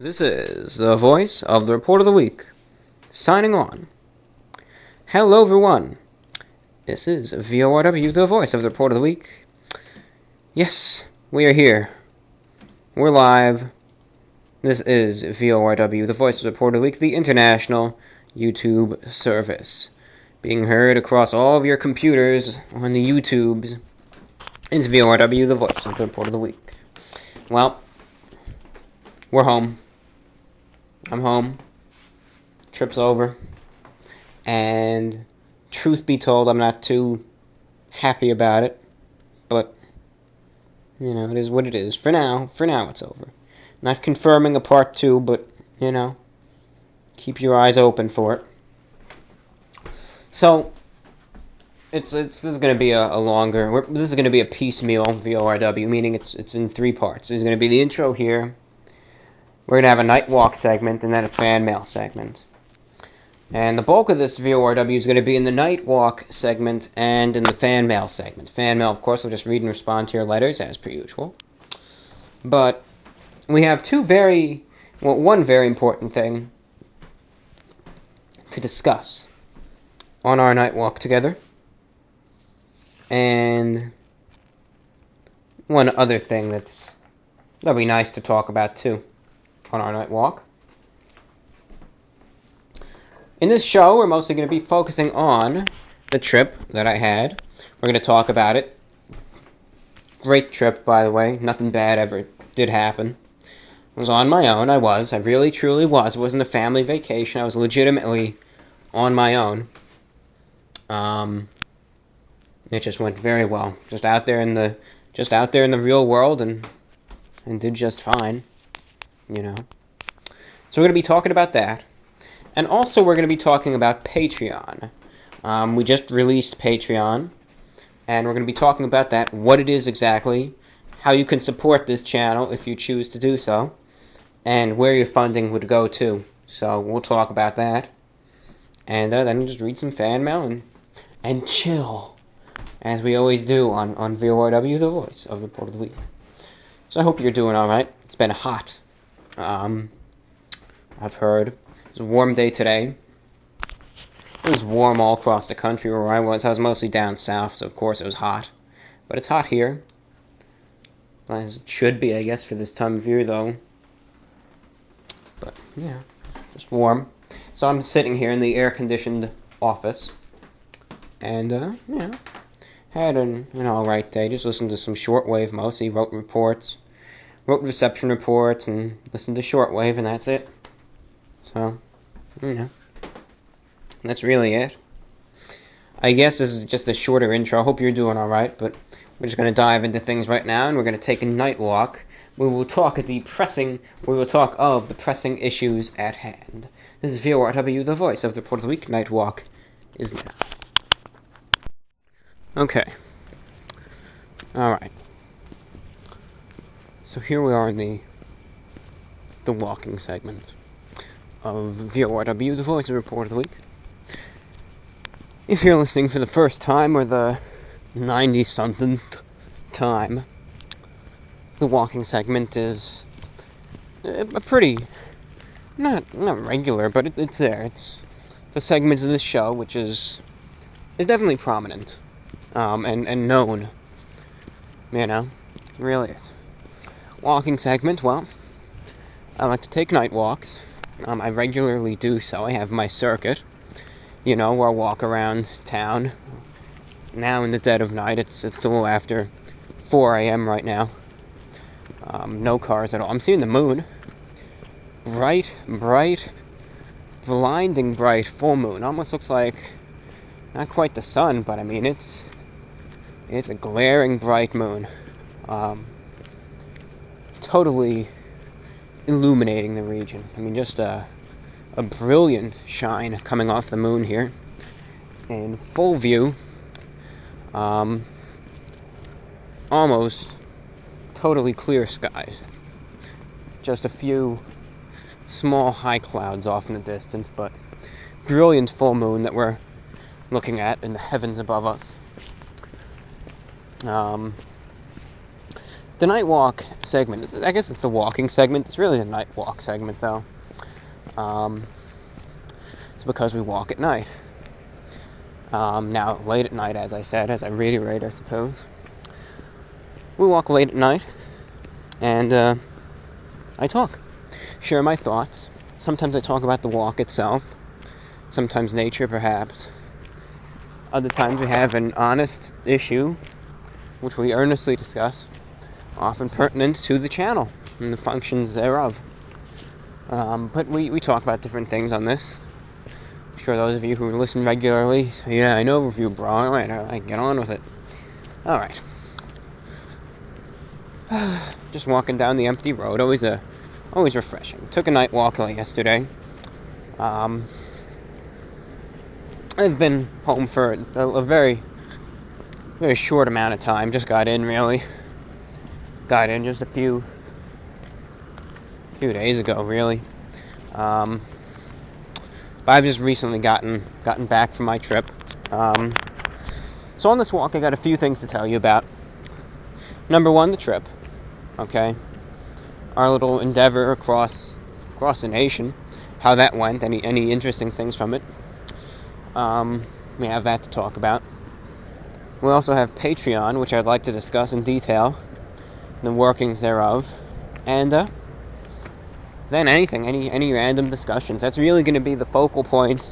This is the voice of the Report of the Week, signing on. Hello, everyone. This is VORW, the voice of the Report of the Week. Yes, we are here. We're live. This is VORW, the voice of the Report of the Week, the international YouTube service. Being heard across all of your computers on the YouTubes. It's VORW, the voice of the Report of the Week. Well, we're home. I'm home. Trip's over. And truth be told, I'm not too happy about it. But, it is what it is. For now, it's over. Not confirming a part 2, but, keep your eyes open for it. So, this is going to be this is going to be a piecemeal VORW, meaning it's in 3 parts. There's going to be the intro here. We're going to have a night walk segment and then a fan mail segment. And the bulk of this VORW is going to be in the night walk segment and in the fan mail segment. Fan mail, of course, we'll just read and respond to your letters as per usual. But we have one very important thing to discuss on our night walk together. And one other thing that'll be nice to talk about too on our night walk. In this show, we're mostly going to be focusing on the trip that I had. We're going to talk about it. Great trip, by the way. Nothing bad ever did happen. I was on my own. I really, truly was. It wasn't a family vacation. I was legitimately on my own. It just went very well. Just out there in the real world and did just fine. So we're going to be talking about that. And also we're going to be talking about Patreon. We just released Patreon. And we're going to be talking about that, what it is exactly, how you can support this channel if you choose to do so, and where your funding would go to. So we'll talk about that. And then we'll just read some fan mail and chill, as we always do on VORW, the voice of the Report of the Week. So I hope you're doing alright. It's been hot. I've heard. It was a warm day today. It was warm all across the country where I was. I was mostly down south, so of course it was hot. But it's hot here. As it should be, I guess, for this time of year, though. But, yeah, just warm. So I'm sitting here in the air-conditioned office. And, had an alright day. Just listened to some shortwave mostly. Wrote reception reports, and listened to shortwave, and that's it. So, that's really it. I guess this is just a shorter intro. I hope you're doing alright, but we're just going to dive into things right now, and we're going to take a night walk. We will talk of the pressing issues at hand. This is VORW, the voice of the Report of the Week. Night walk is now. Okay. Alright. So here we are in the walking segment of VORW, the voice of the Report of the Week. If you're listening for the first time or the 90-something time, the walking segment is a pretty, not regular, but it's there. It's the segment of this show which is definitely prominent, and known. It really is. Walking segment, well, I like to take night walks. I regularly do so. I have my circuit, where I walk around town. Now in the dead of night, it's a little after 4 a.m. right now. No cars at all. I'm seeing the moon. Bright, blinding bright full moon. Almost looks like, not quite the sun, but it's a glaring bright moon. Totally illuminating the region. Just a brilliant shine coming off the moon here in full view. Almost totally clear skies. Just a few small high clouds off in the distance, but brilliant full moon that we're looking at in the heavens above us. The night walk segment, I guess it's a walking segment. It's really a night walk segment, though. It's because we walk at night. Now, late at night, as I reiterate, I suppose. We walk late at night, and I talk. Share my thoughts. Sometimes I talk about the walk itself. Sometimes nature, perhaps. Other times we have an honest issue, which we earnestly discuss, often pertinent to the channel and the functions thereof. But we talk about different things on this. I'm sure those of you who listen regularly say, yeah, I know review, bro. All right, I get on with it. All right. Just walking down the empty road, always refreshing. Took a night walk yesterday. I've been home for a very, very short amount of time. Just got in, really. Got in just a few days ago, really. But I've just recently gotten back from my trip. So on this walk, I got a few things to tell you about. Number one, the trip. Okay, our little endeavor across the nation, how that went, any interesting things from it. We have that to talk about. We also have Patreon, which I'd like to discuss in detail, the workings thereof, and then any random discussions. That's really going to be the focal point,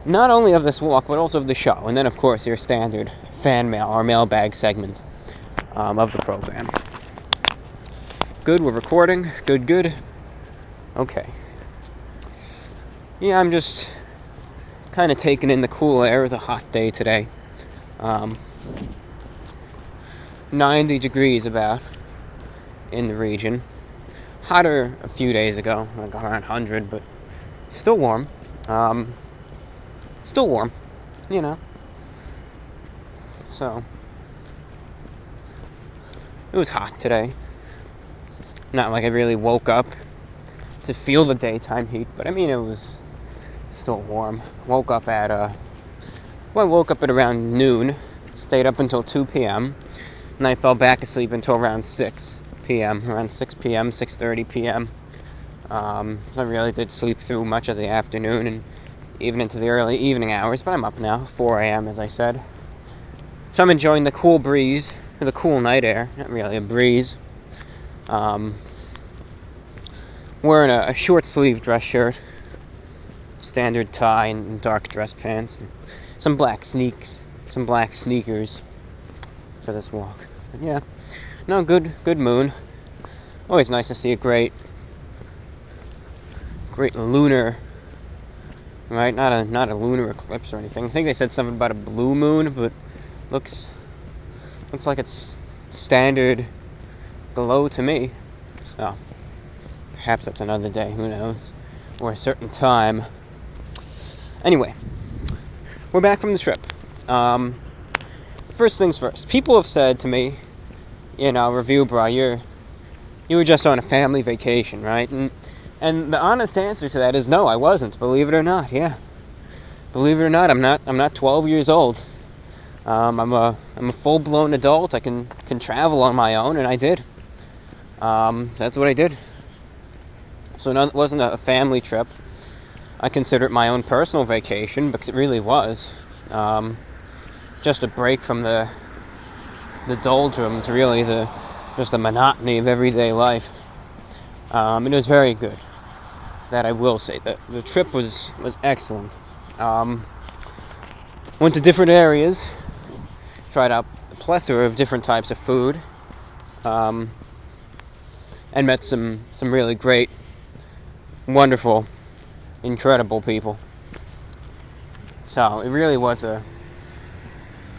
not only of this walk, but also of the show, and then, of course, your standard fan mail, or mailbag segment of the program. Good, we're recording. Good. Okay. Yeah, I'm just kind of taking in the cool air of the hot day today. 90 degrees about in the region. Hotter a few days ago, like around 100, but still warm. You know. So, it was hot today. Not like I really woke up to feel the daytime heat, but I mean, it was still warm. Woke up at around noon, stayed up until 2 p.m., and I fell back asleep until around 6 p.m., around 6 p.m., 6:30 p.m. I really did sleep through much of the afternoon and even into the early evening hours, but I'm up now, 4 a.m., as I said. So I'm enjoying the cool breeze, the cool night air, not really a breeze. Wearing a short-sleeved dress shirt, standard tie and dark dress pants, and some black sneakers for this walk. But yeah, no, good moon. Always nice to see a great lunar, right? Not a lunar eclipse or anything. I think they said something about a blue moon, but looks like it's standard glow to me. So perhaps that's another day, who knows, or a certain time. Anyway, we're back from the trip. First things first. People have said to me, review, bro, you were just on a family vacation, right? And the honest answer to that is no, I wasn't. Believe it or not, yeah. Believe it or not, I'm not 12 years old. I'm a full-blown adult. I can travel on my own, and I did. That's what I did. So no, it wasn't a family trip. I consider it my own personal vacation, because it really was. Just a break from the doldrums, really, just the monotony of everyday life. It was very good. That I will say. The trip was excellent. Went to different areas, tried out a plethora of different types of food, and met some really great, wonderful, incredible people. So it really was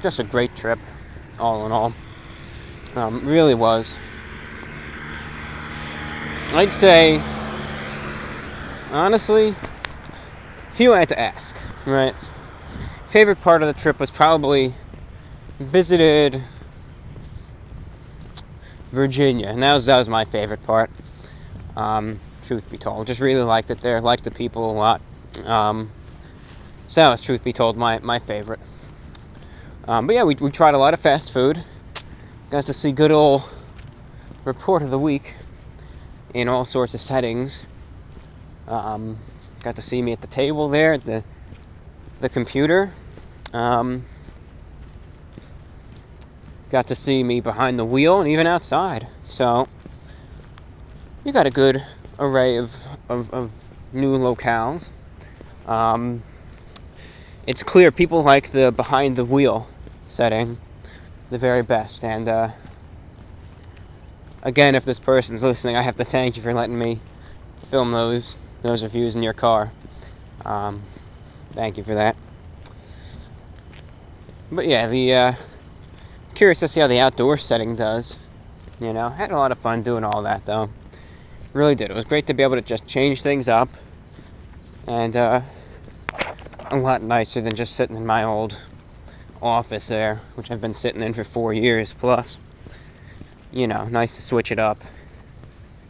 just a great trip, all in all. Really was. I'd say, honestly, if you had to ask, right? Favorite part of the trip was probably visited Virginia, and that was my favorite part. Truth be told, just really liked it there. Liked the people a lot. So that was, truth be told, my favorite. But yeah, we tried a lot of fast food. Got to see good old report of the week in all sorts of settings. Got to see me at the table there, at the computer. Got to see me behind the wheel and even outside. So you got a good array of new locales. It's clear people like the behind the wheel setting the very best. And again, if this person's listening, I have to thank you for letting me film those reviews in your car. Thank you for that. But yeah, curious to see how the outdoor setting does. Had a lot of fun doing all that, though. Really did. It was great to be able to just change things up, and a lot nicer than just sitting in my old office there, which I've been sitting in for 4 years plus. Nice to switch it up,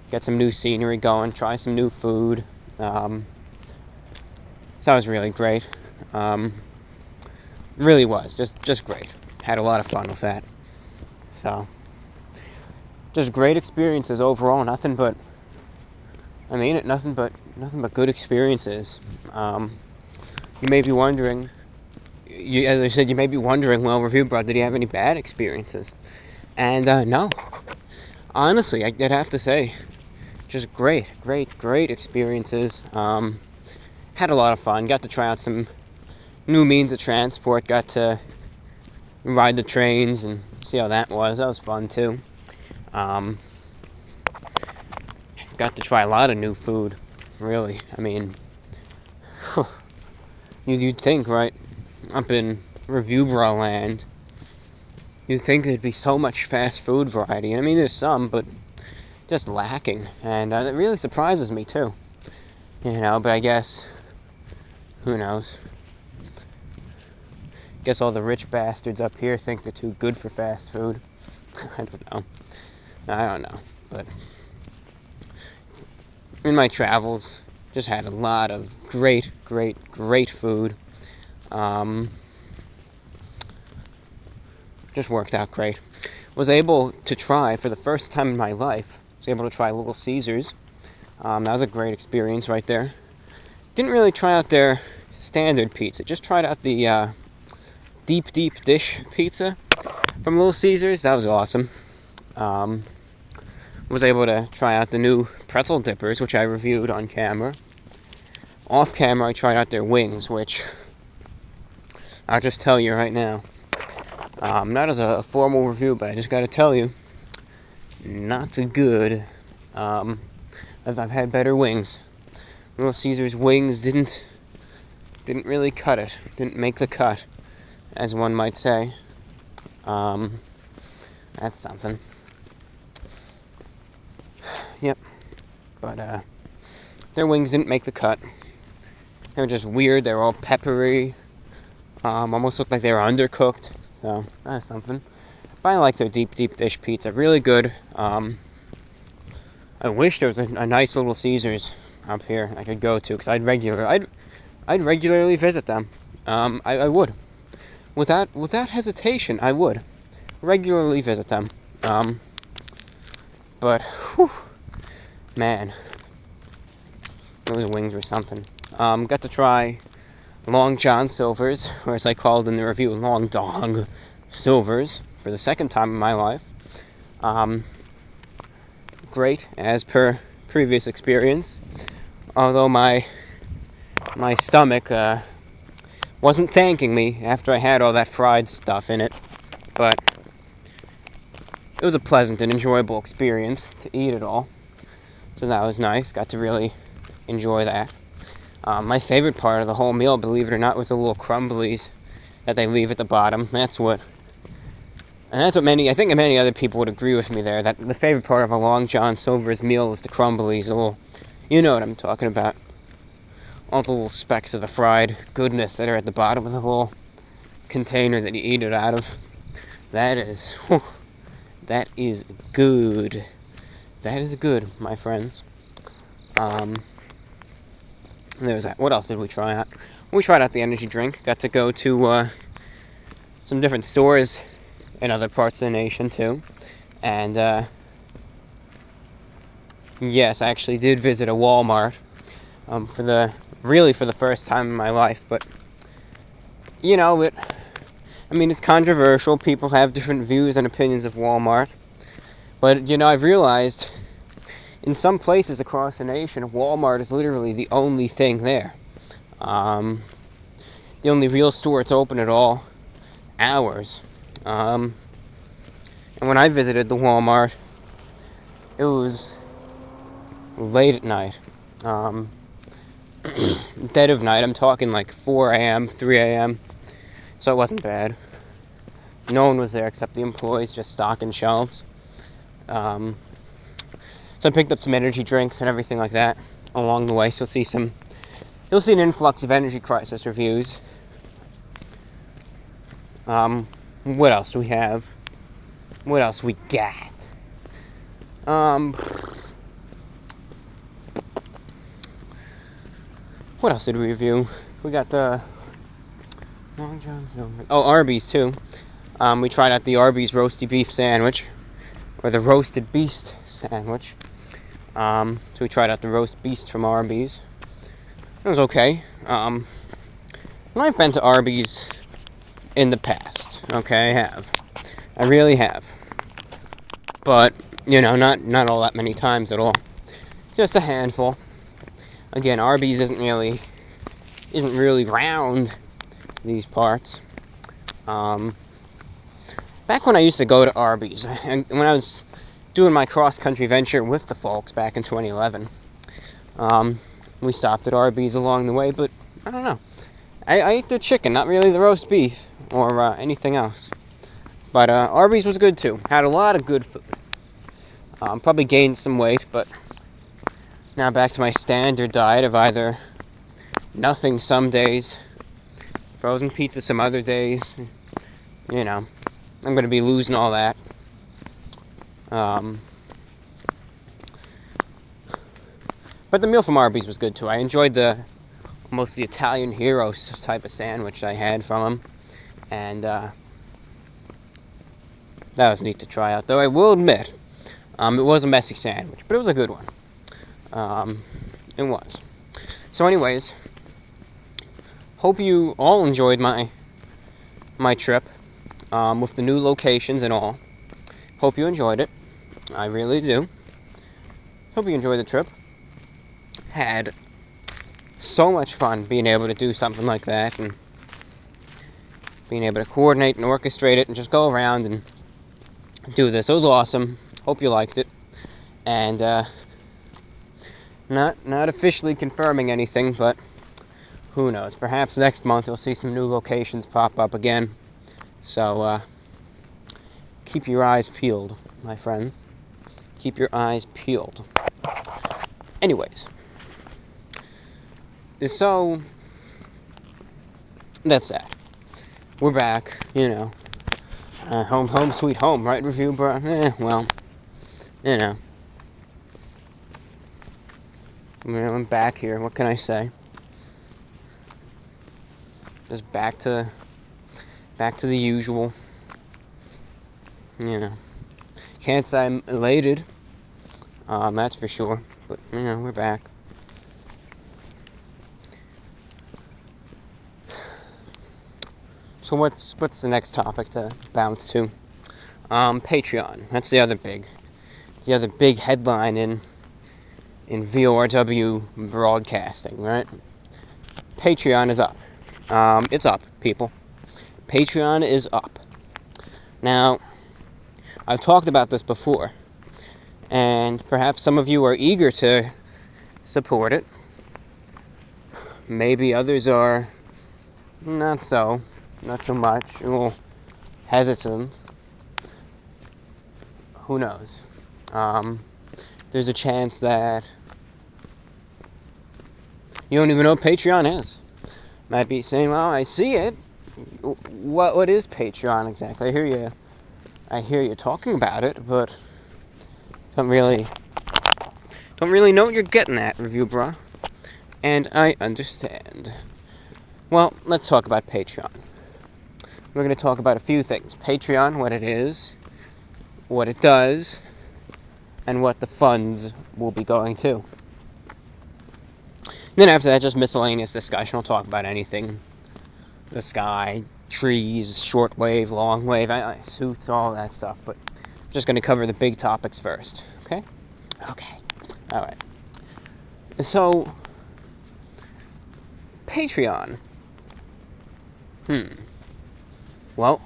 get some new scenery going, try some new food. So that was really great. Really was just great. Had a lot of fun with that. So just great experiences overall. Nothing but good experiences. You may be wondering, as I said, well, Review Bro, did he have any bad experiences? And no. Honestly, I'd have to say, just great experiences. Had a lot of fun. Got to try out some new means of transport. Got to ride the trains and see how that was. That was fun, too. Got to try a lot of new food, really. You'd think, right, up in Review Bro land, you'd think there'd be so much fast food variety. There's some, but just lacking. And it really surprises me, too. But I guess, who knows? Guess all the rich bastards up here think they're too good for fast food. I don't know. But in my travels, just had a lot of great food. Just worked out great. Was able to try, for the first time in my life, Little Caesars. That was a great experience right there. Didn't really try out their standard pizza. Just tried out the deep dish pizza from Little Caesars. That was awesome. Was able to try out the new pretzel dippers, which I reviewed on camera. Off camera, I tried out their wings, which I'll just tell you right now. Not as a formal review, but I just gotta tell you, not so good. I've had better wings. Little Caesars wings didn't really cut it. Didn't make the cut, as one might say. That's something. Yep. But their wings didn't make the cut. They were just weird. They were all peppery. Almost looked like they were undercooked. So that's something. But I like their deep dish pizza. Really good. I wish there was a nice Little Caesars up here I could go to, because I'd regularly visit them. I would. Without hesitation, I would regularly visit them. But whew, man, those wings were something. Got to try Long John Silver's, or as I called in the review, Long Dong Silver's, for the second time in my life. Great, as per previous experience. Although my stomach wasn't thanking me after I had all that fried stuff in it. But it was a pleasant and enjoyable experience to eat it all. So that was nice. Got to really enjoy that. My favorite part of the whole meal, believe it or not, was the little crumblies that they leave at the bottom. That's what many other people would agree with me there, that the favorite part of a Long John Silver's meal is the crumblies. You know what I'm talking about. All the little specks of the fried goodness that are at the bottom of the little container that you eat it out of. That is good. That is good, my friends. There's that. What else did we try out? We tried out the energy drink. Got to go to some different stores in other parts of the nation, too. And Yes, I actually did visit a Walmart for the first time in my life, but it's controversial. People have different views and opinions of Walmart, but I've realized in some places across the nation, Walmart is literally the only thing there. The only real store it's open at all hours. And when I visited the Walmart, it was late at night. Dead of night. I'm talking like 4 a.m., 3 a.m. So it wasn't bad. No one was there except the employees just stocking shelves. So I picked up some energy drinks and everything like that along the way. So you'll see an influx of Energy Crisis reviews. What else do we have? What else we got? What else did we review? We got the Long John Silver. Oh, Arby's too. We tried out the Arby's roasty beef sandwich, or the roasted beast sandwich. So we tried out the roast beast from Arby's. It was okay. And I've been to Arby's in the past. Okay, I have. I really have. But not all that many times at all. Just a handful. Again, Arby's isn't really round these parts. Back when I used to go to Arby's, and when I was doing my cross-country venture with the folks back in 2011, we stopped at Arby's along the way, but I don't know. I ate the chicken, not really the roast beef or anything else. But Arby's was good too. Had a lot of good food. Probably gained some weight, but now back to my standard diet of either nothing some days, frozen pizza some other days. I'm going to be losing all that. But the meal from Arby's was good too. I enjoyed almost the Italian Heroes type of sandwich I had from them. And that was neat to try out. Though I will admit, it was a messy sandwich, but it was a good one. It was. So anyways, hope you all enjoyed my trip with the new locations and all. Hope you enjoyed it. I really do. Hope you enjoyed the trip. Had so much fun being able to do something like that and being able to coordinate and orchestrate it and just go around and do this. It was awesome. Hope you liked it. And not officially confirming anything, but who knows? Perhaps next month you'll see some new locations pop up again. So keep your eyes peeled, my friend. Keep your eyes peeled. Anyways, so that's that. We're back, home sweet home, right? Review, bro. Well, I'm back here. What can I say? Just back to the usual. Can't say I'm elated. That's for sure. But we're back. So what's the next topic to bounce to? Patreon. That's the other big headline in VORW broadcasting, right? Patreon is up. It's up, people. Patreon is up. Now, I've talked about this before, and perhaps some of you are eager to support it. Maybe others are not so much, a little hesitant. Who knows? There's a chance that you don't even know what Patreon is. Might be saying, well, I see it. What is Patreon exactly? I hear you talking about it, but don't really know what you're getting at, review bro. And I understand. Well, let's talk about Patreon. We're going to talk about a few things. Patreon, what it is, what it does, and what the funds will be going to. Then after that, just miscellaneous discussion. I'll talk about anything. The sky, trees, shortwave, longwave, suits, all that stuff. But I'm just going to cover the big topics first. Okay? Okay. All right. So, Patreon. Well,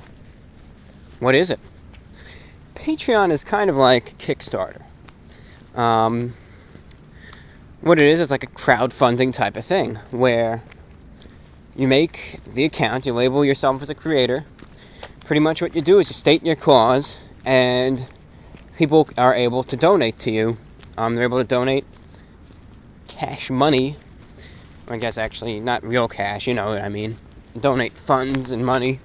what is it? Patreon is kind of like Kickstarter. What it is, it's like a crowdfunding type of thing, where you make the account, you label yourself as a creator. Pretty much what you do is you state your cause, and people are able to donate to you. They're able to donate cash money. I guess actually not real cash, you know what I mean. Donate funds and money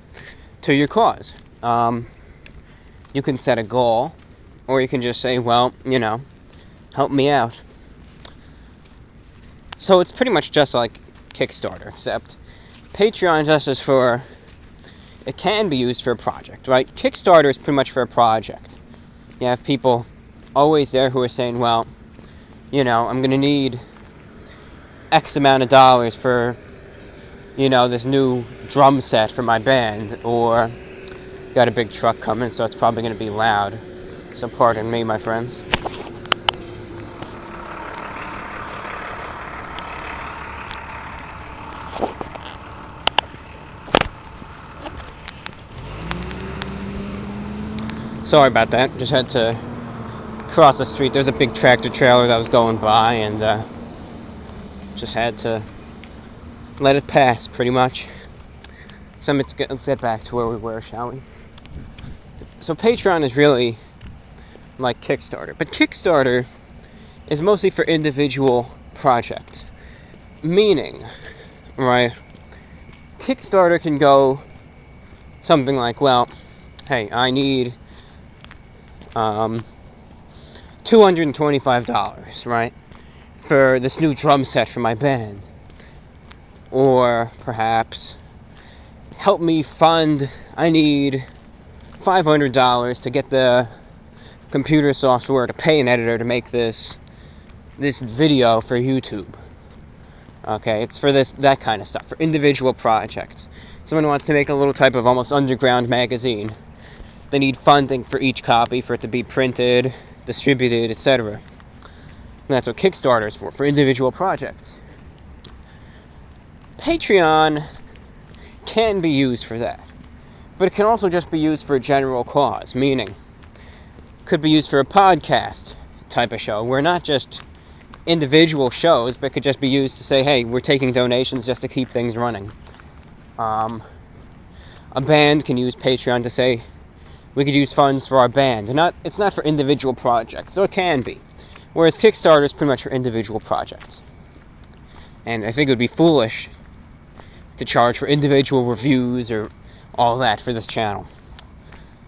to your cause. You can set a goal, or you can just say, well, help me out. So it's pretty much just like Kickstarter, except Patreon it can be used for a project, right? Kickstarter is pretty much for a project. You have people always there who are saying, well, I'm going to need X amount of dollars for, this new drum set for my band, or got a big truck coming, so it's probably going to be loud. So pardon me, my friends. Sorry about that. Just had to cross the street. There's a big tractor trailer that was going by, and just had to let it pass, pretty much. So let's get back to where we were, shall we? So Patreon is really like Kickstarter, but Kickstarter is mostly for individual projects. Meaning, right, Kickstarter can go something like, well, hey, I need $225, right, for this new drum set for my band. Or perhaps, help me fund, I need $500 to get the computer software to pay an editor to make this video for YouTube. Okay, it's for that kind of stuff, for individual projects. Someone wants to make a little type of almost underground magazine. They need funding for each copy, for it to be printed, distributed, etc. And that's what Kickstarter is for individual projects. Patreon can be used for that, but it can also just be used for a general cause, meaning could be used for a podcast type of show, where not just individual shows, but could just be used to say, hey, we're taking donations just to keep things running. A band can use Patreon to say, we could use funds for our band. And it's not for individual projects, so it can be. Whereas Kickstarter is pretty much for individual projects. And I think it would be foolish to charge for individual reviews or all that for this channel.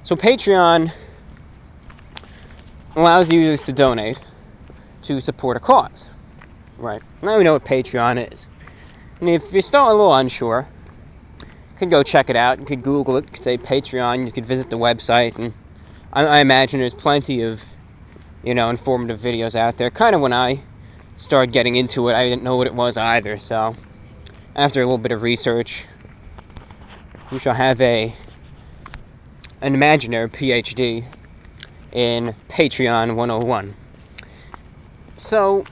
So Patreon allows users to donate to support a cause. Right? Now we know what Patreon is. And if you're still a little unsure, you could go check it out. You could Google it. You could say Patreon. You could visit the website. And I imagine there's plenty of, informative videos out there. Kind of when I started getting into it, I didn't know what it was either. So after a little bit of research, we shall have an imaginary PhD in Patreon 101. So,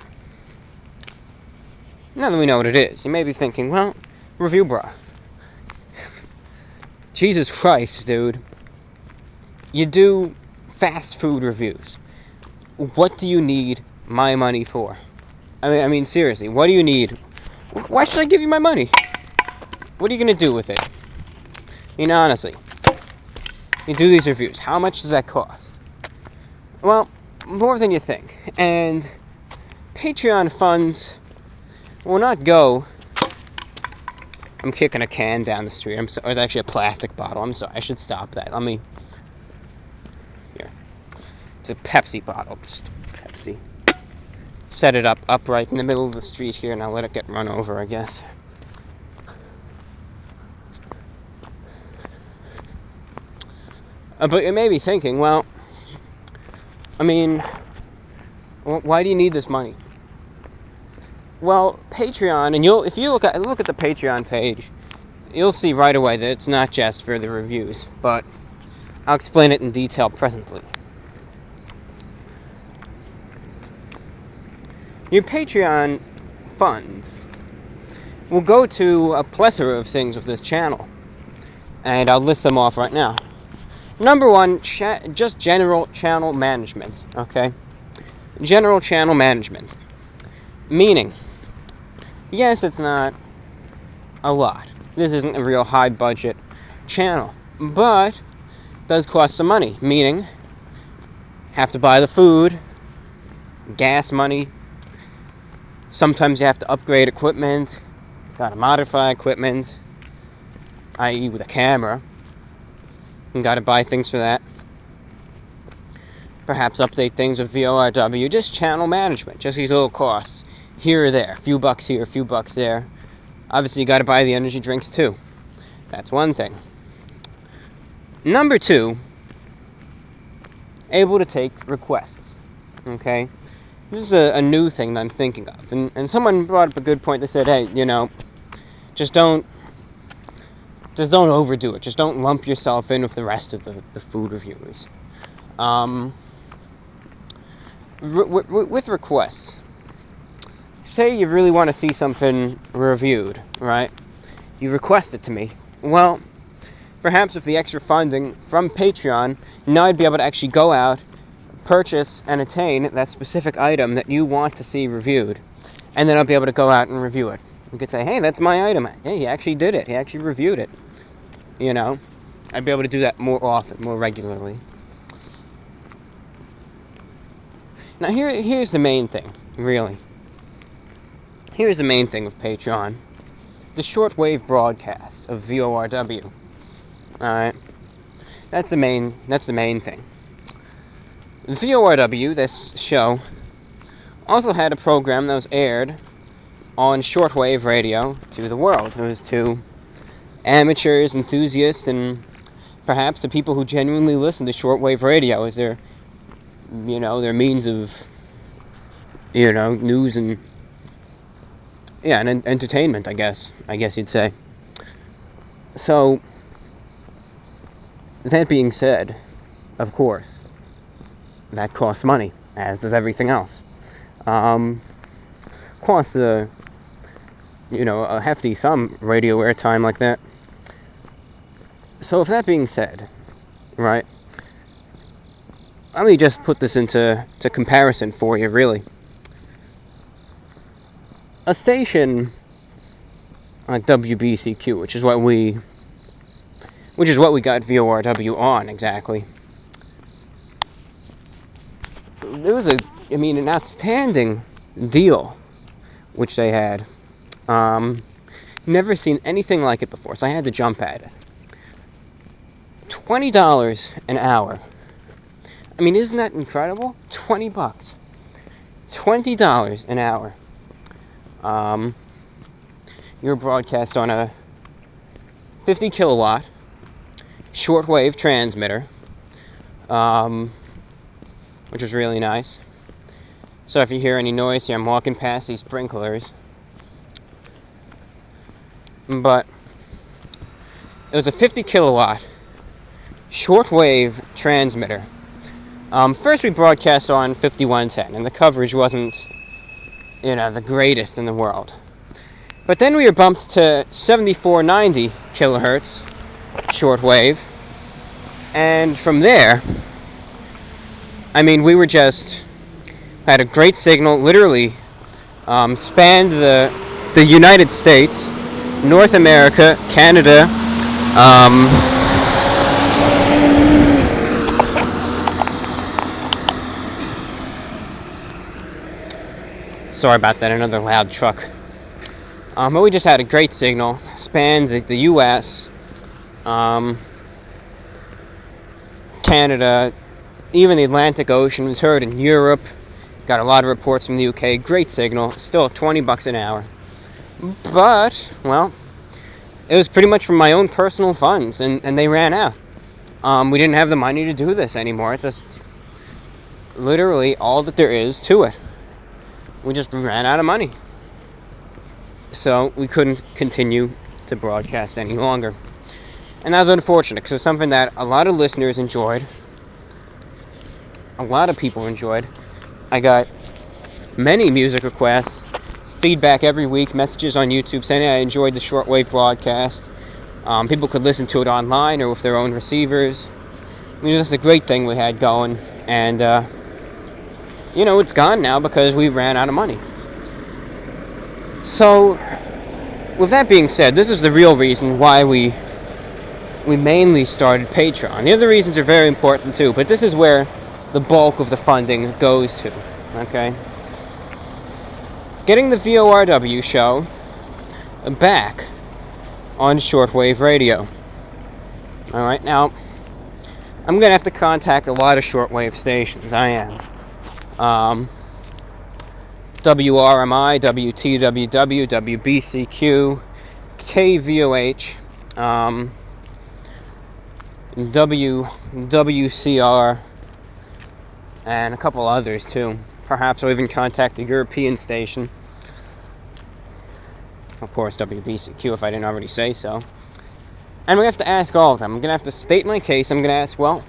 now that we know what it is, you may be thinking, well, review bro. Jesus Christ, dude. You do fast food reviews. What do you need my money for? I mean, seriously, what do you need? Why should I give you my money? What are you going to do with it? Honestly. You do these reviews. How much does that cost? Well, more than you think. And Patreon funds will not go... I'm kicking a can down the street. It's actually a plastic bottle. I'm sorry. I should stop that. Here. It's a Pepsi bottle. Just Pepsi. Set it up upright in the middle of the street here, and I'll let it get run over, I guess. But you may be thinking, well, Why do you need this money? Well, Patreon, and if you look at the Patreon page, you'll see right away that it's not just for the reviews, but I'll explain it in detail presently. Your Patreon funds will go to a plethora of things with this channel, and I'll list them off right now. Number one, just general channel management, okay? General channel management. Meaning, yes, it's not a lot. This isn't a real high-budget channel, but it does cost some money. Meaning, have to buy the food, gas money. Sometimes you have to upgrade equipment, gotta modify equipment, i.e. with a camera. You gotta buy things for that. Perhaps update things with VORW. Just channel management. Just these little costs. Here or there. A few bucks here, a few bucks there. Obviously, you gotta buy the energy drinks too. That's one thing. Number two, able to take requests. Okay? This is a new thing that I'm thinking of. And someone brought up a good point. They said, hey, just don't overdo it. Just don't lump yourself in with the rest of the food reviewers. With requests, say you really want to see something reviewed, right? You request it to me. Well, perhaps with the extra funding from Patreon, now I'd be able to actually go out, purchase and attain that specific item that you want to see reviewed, and then I'll be able to go out and review it. You could say, hey, that's my item. Hey, he actually did it. He actually reviewed it. I'd be able to do that more often, more regularly. Now, here's the main thing, really. Here's the main thing with Patreon. The shortwave broadcast of VORW. Alright? That's the main thing. VORW, this show, also had a program that was aired on shortwave radio to the world. It was to amateurs, enthusiasts, and perhaps the people who genuinely listen to shortwave radio as their means of, news and, and entertainment, I guess you'd say. So, that being said, of course, that costs money, as does everything else. Costs a hefty sum, radio airtime like that. So with that being said, right, let me just put this into comparison for you, really. A station like WBCQ, which is what we got VORW on, exactly. There was an outstanding deal which they had. Never seen anything like it before, so I had to jump at it. $20 an hour. Isn't that incredible? $20. $20 an hour. You're broadcast on a 50 kilowatt shortwave transmitter, which is really nice. So if you hear any noise here, I'm walking past these sprinklers. But it was a 50 kilowatt shortwave transmitter. First we broadcast on 5110, and the coverage wasn't, the greatest in the world. But then we were bumped to 7490 kilohertz shortwave, and from there, we were had a great signal, literally spanned the United States, North America, Canada, sorry about that, another loud truck. But we just had a great signal, spanned the U.S., Canada, even the Atlantic Ocean, was heard in Europe, got a lot of reports from the UK, great signal, still $20 an hour. But, well, it was pretty much from my own personal funds, and they ran out. We didn't have the money to do this anymore. It's just, literally all that there is to it. We just ran out of money. So we couldn't continue to broadcast any longer. And that was unfortunate, because it was something that a lot of listeners enjoyed. A lot of people enjoyed. I got many music requests, feedback every week, messages on YouTube saying, hey, I enjoyed the shortwave broadcast. People could listen to it online or with their own receivers. That's a great thing we had going. And, it's gone now because we ran out of money. So, with that being said, this is the real reason why we mainly started Patreon. The other reasons are very important too, but this is where the bulk of the funding goes to, okay? Getting the VORW show back on shortwave radio. Alright, now, I'm going to have to contact a lot of shortwave stations. I am. WRMI, WTWW, WBCQ, KVOH, WCR, and a couple others too. Perhaps I'll even contact a European station. Of course, WBCQ if I didn't already say so. And I'm going to have to ask all of them. I'm going to have to state my case. I'm going to ask, well,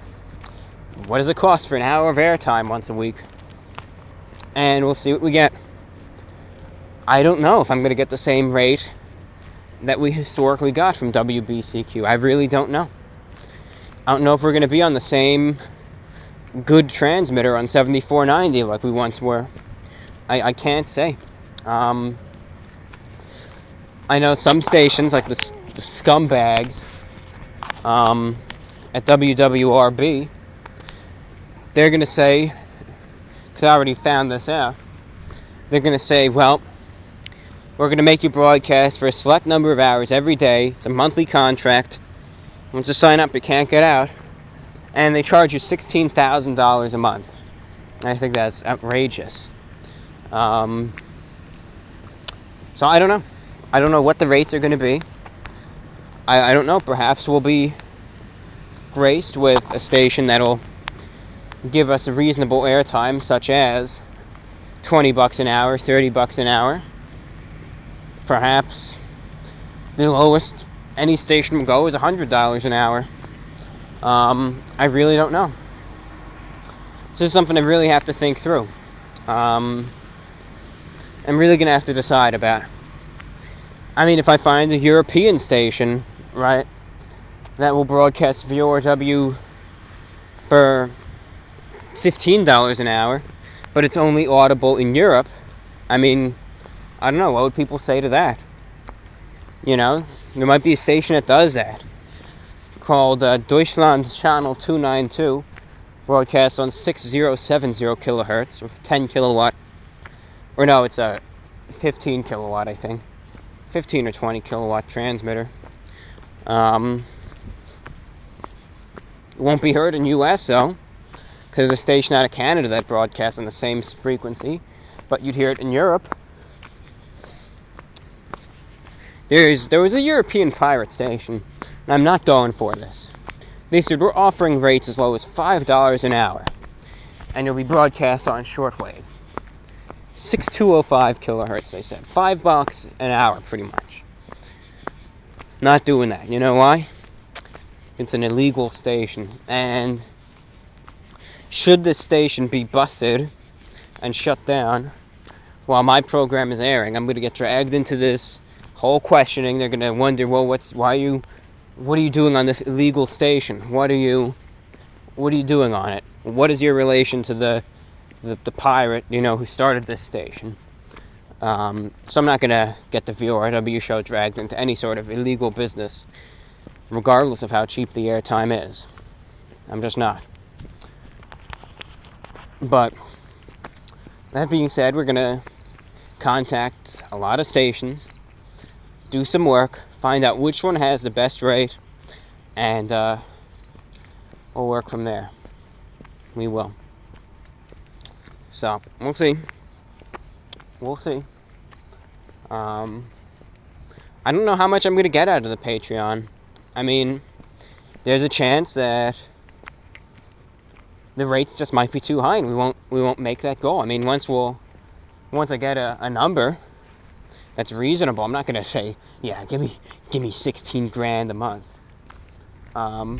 what does it cost for an hour of airtime once a week? And we'll see what we get. I don't know if I'm going to get the same rate that we historically got from WBCQ. I really don't know. I don't know if we're going to be on the same good transmitter on 7490 like we once were. I can't say. I know some stations, like the scumbags at WWRB, they're going to say, because I already found this out, they're going to say, well, we're going to make you broadcast for a select number of hours every day. It's a monthly contract. Once you sign up, you can't get out. And they charge you $16,000 a month. I think that's outrageous. So I don't know. I don't know what the rates are going to be. I don't know. Perhaps we'll be graced with a station that'll give us a reasonable airtime, such as $20 an hour, $30 an hour. Perhaps the lowest any station will go is $100 an hour. I really don't know. This is something I really have to think through. I'm really going to have to decide about. I mean, if I find a European station, right, that will broadcast VORW for $15 an hour, but it's only audible in Europe, I mean, I don't know, what would people say to that? There might be a station that does that, called Deutschland Channel 292, broadcasts on 6070 kilohertz, with 10 kilowatt, or no, it's a 15 kilowatt, I think, 15 or 20 kilowatt transmitter. It won't be heard in U.S., though, because there's a station out of Canada that broadcasts on the same frequency, but you'd hear it in Europe. There was a European pirate station, and I'm not going for this. They said, we're offering rates as low as $5 an hour, and you'll be broadcast on shortwave. 6205 kilohertz, they said. $5 an hour, pretty much. Not doing that. You know why? It's an illegal station, and should this station be busted and shut down while my program is airing, I'm going to get dragged into this whole questioning. They're going to wonder, well, what are you doing on this illegal station? What are you doing on it? What is your relation to the pirate, who started this station? So I'm not going to get the VORW show dragged into any sort of illegal business, regardless of how cheap the airtime is. I'm just not. But that being said, we're going to contact a lot of stations, do some work, find out which one has the best rate, and we'll work from there. We will. So, we'll see. I don't know how much I'm going to get out of the Patreon. I mean, there's a chance that the rates just might be too high, and we won't make that goal. I mean, once I get a number that's reasonable, I'm not going to say, yeah, give me 16 grand a month. I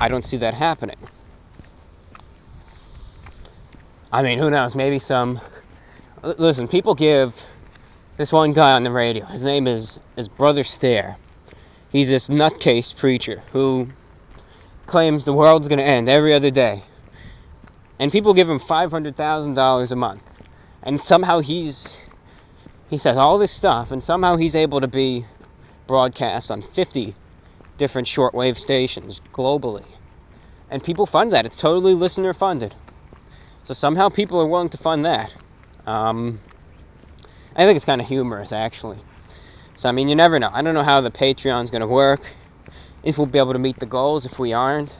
don't see that happening. I mean, who knows? Maybe listen, people give this one guy on the radio, his name is Brother Stare. He's this nutcase preacher who claims the world's going to end every other day. And people give him $500,000 a month. And somehow he says all this stuff, and somehow he's able to be broadcast on 50 different shortwave stations globally. And people fund that. It's totally listener funded. So somehow people are willing to fund that. I think it's kind of humorous, actually. So, I mean, you never know. I don't know how the Patreon's going to work, if we'll be able to meet the goals, if we aren't.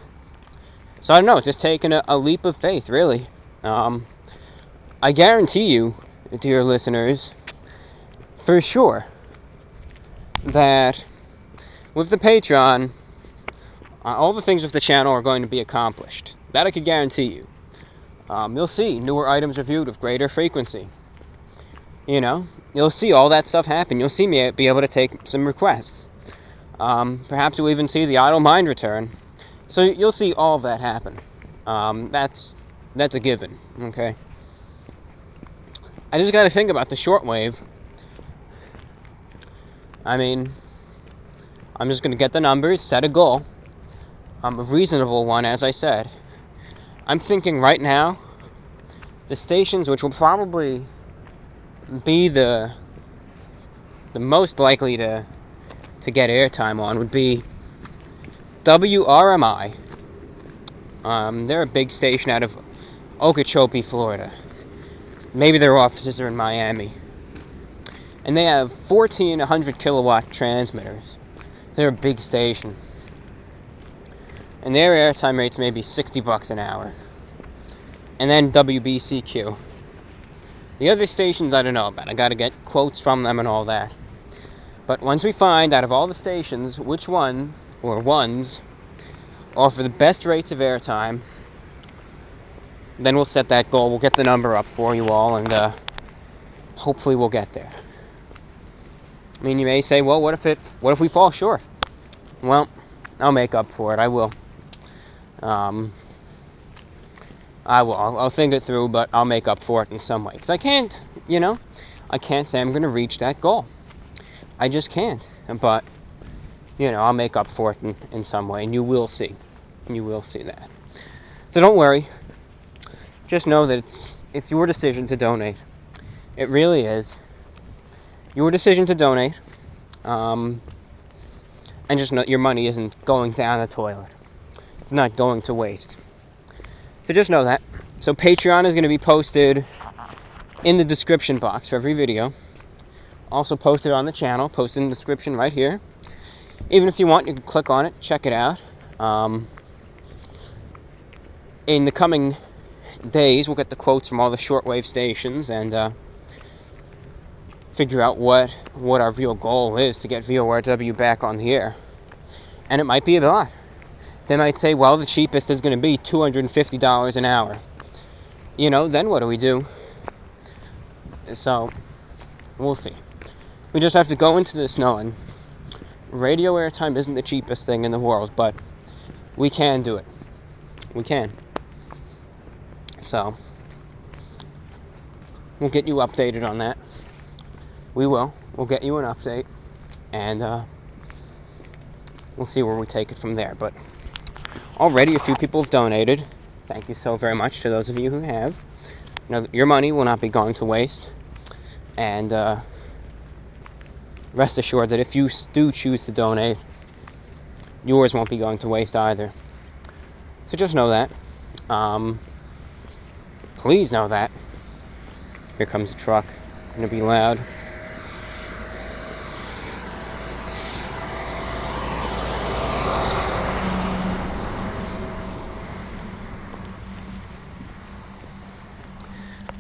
So, I don't know. It's just taking a leap of faith, really. I guarantee you, dear listeners, for sure, that with the Patreon, all the things with the channel are going to be accomplished. That I could guarantee you. You'll see newer items reviewed with greater frequency. You know, you'll see all that stuff happen. You'll see me be able to take some requests. Perhaps you'll even see the Idle Mind return. So you'll see all of that happen. That's a given, okay? I just got to think about the shortwave. I mean, I'm just going to get the numbers, set a goal. A reasonable one, as I said. I'm thinking right now, the stations which will probably be the most likely to get airtime on would be WRMI. They're a big station out of Okeechobee, Florida. Maybe their offices are in Miami. And they have 1,400 kilowatt transmitters. They're a big station. And their airtime rates may be $60 an hour. And then WBCQ. The other stations I don't know about. I gotta get quotes from them and all that. But once we find out of all the stations which one, or ones, offer the best rates of airtime, then we'll set that goal. We'll get the number up for you all, and hopefully we'll get there. I mean, you may say, well, what if we fall short? Well, I'll make up for it. I will. I'll think it through, but I'll make up for it in some way. Because I can't say I'm going to reach that goal. I just can't. But, I'll make up for it in some way, and you will see. You will see that. So don't worry. Just know that it's your decision to donate. It really is. Your decision to donate. And just know your money isn't going down the toilet. It's not going to waste. So just know that. So Patreon is going to be posted in the description box for every video. Also posted on the channel, posted in the description right here. Even if you want, you can click on it, check it out. In the coming days, we'll get the quotes from all the shortwave stations and figure out what our real goal is to get VORW back on the air. And it might be a lot. They might say, well, the cheapest is going to be $250 an hour. Then what do we do? So, we'll see. We just have to go into this knowing radio airtime isn't the cheapest thing in the world, but we can do it. We can. So, we'll get you updated on that. We will. We'll get you an update, and we'll see where we take it from there. But already a few people have donated. Thank you so very much to those of you who have. Your money will not be going to waste. And rest assured that if you do choose to donate, yours won't be going to waste either. So just know that. Please know that. Here comes a truck. Gonna be loud.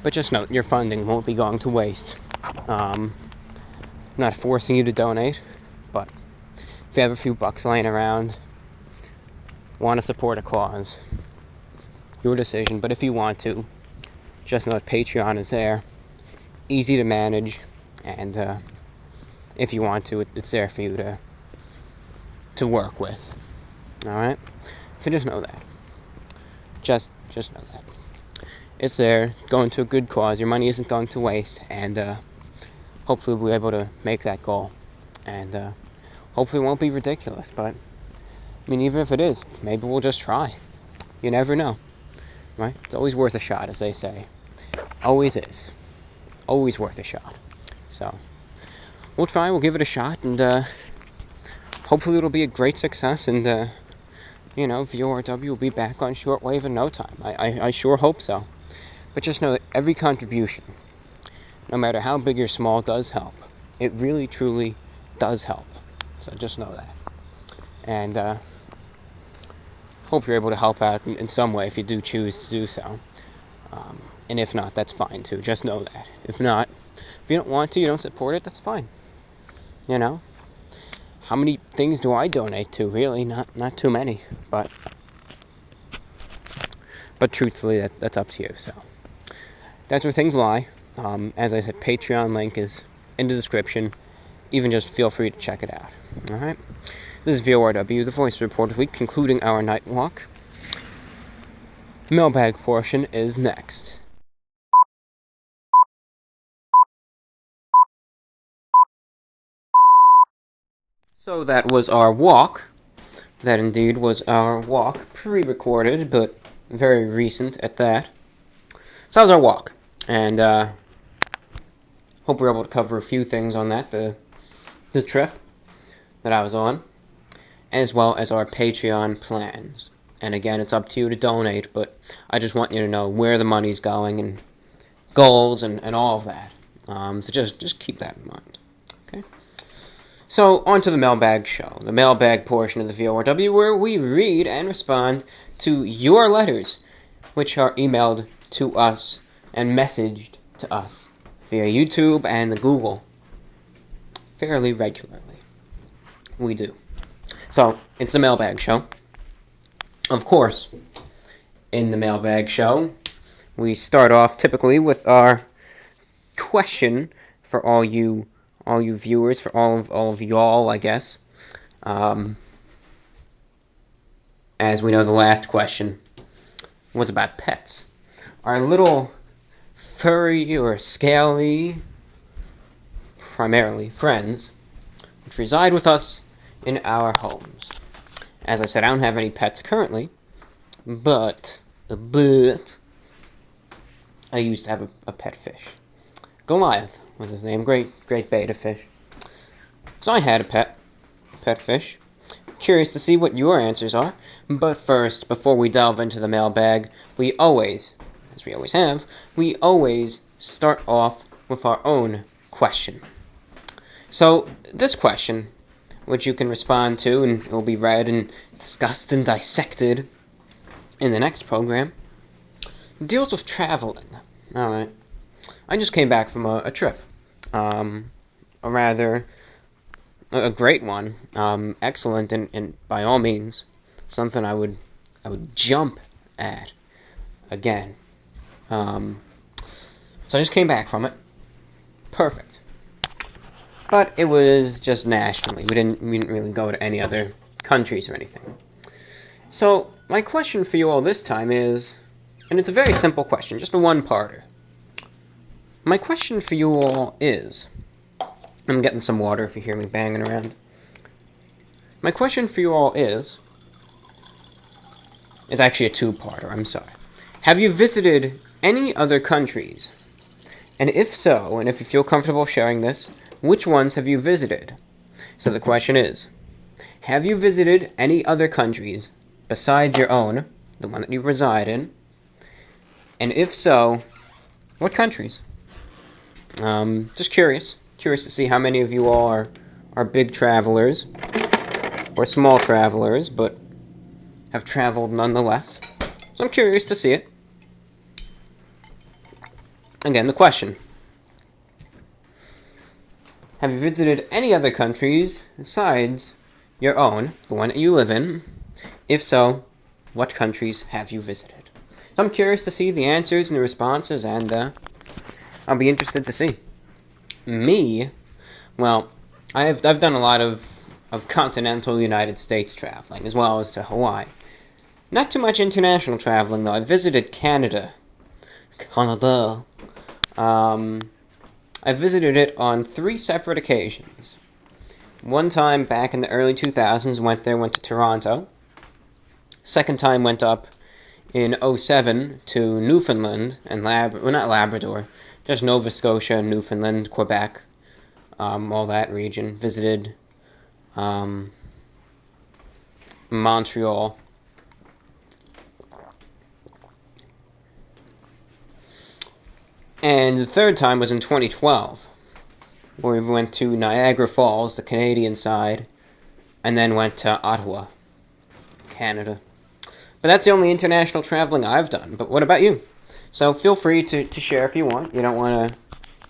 But just note, your funding won't be going to waste. Not forcing you to donate, but if you have a few bucks laying around, want to support a cause, your decision. But if you want to, just know that Patreon is there, easy to manage, and if you want to, it's there for you to work with. All right, so just know that. Just know that it's there, going to a good cause. Your money isn't going to waste, and hopefully we'll be able to make that goal. And hopefully it won't be ridiculous, but I mean, even if it is, maybe we'll just try. You never know, right? It's always worth a shot, as they say. Always is. Always worth a shot. So we'll try, we'll give it a shot, and hopefully it'll be a great success, and VORW will be back on shortwave in no time. I sure hope so. But just know that every contribution, no matter how big or small, does help. It really, truly does help. So just know that. And hope you're able to help out in some way if you do choose to do so. And if not, that's fine too. Just know that. If not, if you don't want to, you don't support it, that's fine. You know? How many things do I donate to? Really, not too many. But truthfully, that's up to you. So that's where things lie. As I said, Patreon link is in the description. Even just feel free to check it out. All right. This is VORW, the Voice Report of the Week, concluding our night walk. Mailbag portion is next. So that was our walk. That indeed was our walk, pre-recorded, but very recent at that. So that was our walk, and hope we're able to cover a few things on that, the trip that I was on, as well as our Patreon plans. And again, it's up to you to donate, but I just want you to know where the money's going and goals and all of that. So just keep that in mind. Okay. So on to the mailbag show, the mailbag portion of the VORW, where we read and respond to your letters, which are emailed to us and messaged to us via YouTube and the Google fairly regularly. We do. So it's the mailbag show. Of course, in the mailbag show, we start off typically with our question for all you viewers, for all of y'all, I guess. As we know, the last question was about pets. Our little furry or scaly, primarily friends, which reside with us in our homes. As I said, I don't have any pets currently, but I used to have a pet fish. Goliath was his name, great beta fish. So I had a pet fish. Curious to see what your answers are, but first, before we delve into the mailbag, we always, as we always have, we always start off with our own question. So, this question, which you can respond to, and it will be read and discussed and dissected in the next program, deals with traveling. Alright. I just came back from a trip. A great one. Excellent, and by all means, something I would jump at again. So I just came back from it. Perfect. But it was just nationally. We didn't really go to any other countries or anything. So my question for you all this time is, and it's a very simple question, just a one-parter. My question for you all is, I'm getting some water if you hear me banging around. My question for you all is actually a two-parter, I'm sorry. Have you visited any other countries? And if so, and if you feel comfortable sharing this, which ones have you visited? So the question is, have you visited any other countries besides your own, the one that you reside in? And if so, what countries? Just curious to see how many of you all are big travelers, or small travelers, but have traveled nonetheless. So I'm curious to see it. Again, the question. Have you visited any other countries besides your own, the one that you live in? If so, What countries have you visited? So I'm curious to see the answers and the responses, and I'll be interested to see. Me, well, I've done a lot of continental United States traveling, as well as to Hawaii. Not too much international traveling, though. I visited Canada. I visited it on 3 separate occasions. One time back in the early 2000s, went to Toronto. Second time went up in 2007 to Newfoundland and not Labrador, just Nova Scotia, Newfoundland, Quebec, all that region. Visited Montreal. And the third time was in 2012, where we went to Niagara Falls, the Canadian side, and then went to Ottawa, Canada. But that's the only international traveling I've done. But what about you? So feel free to share if you want. You don't want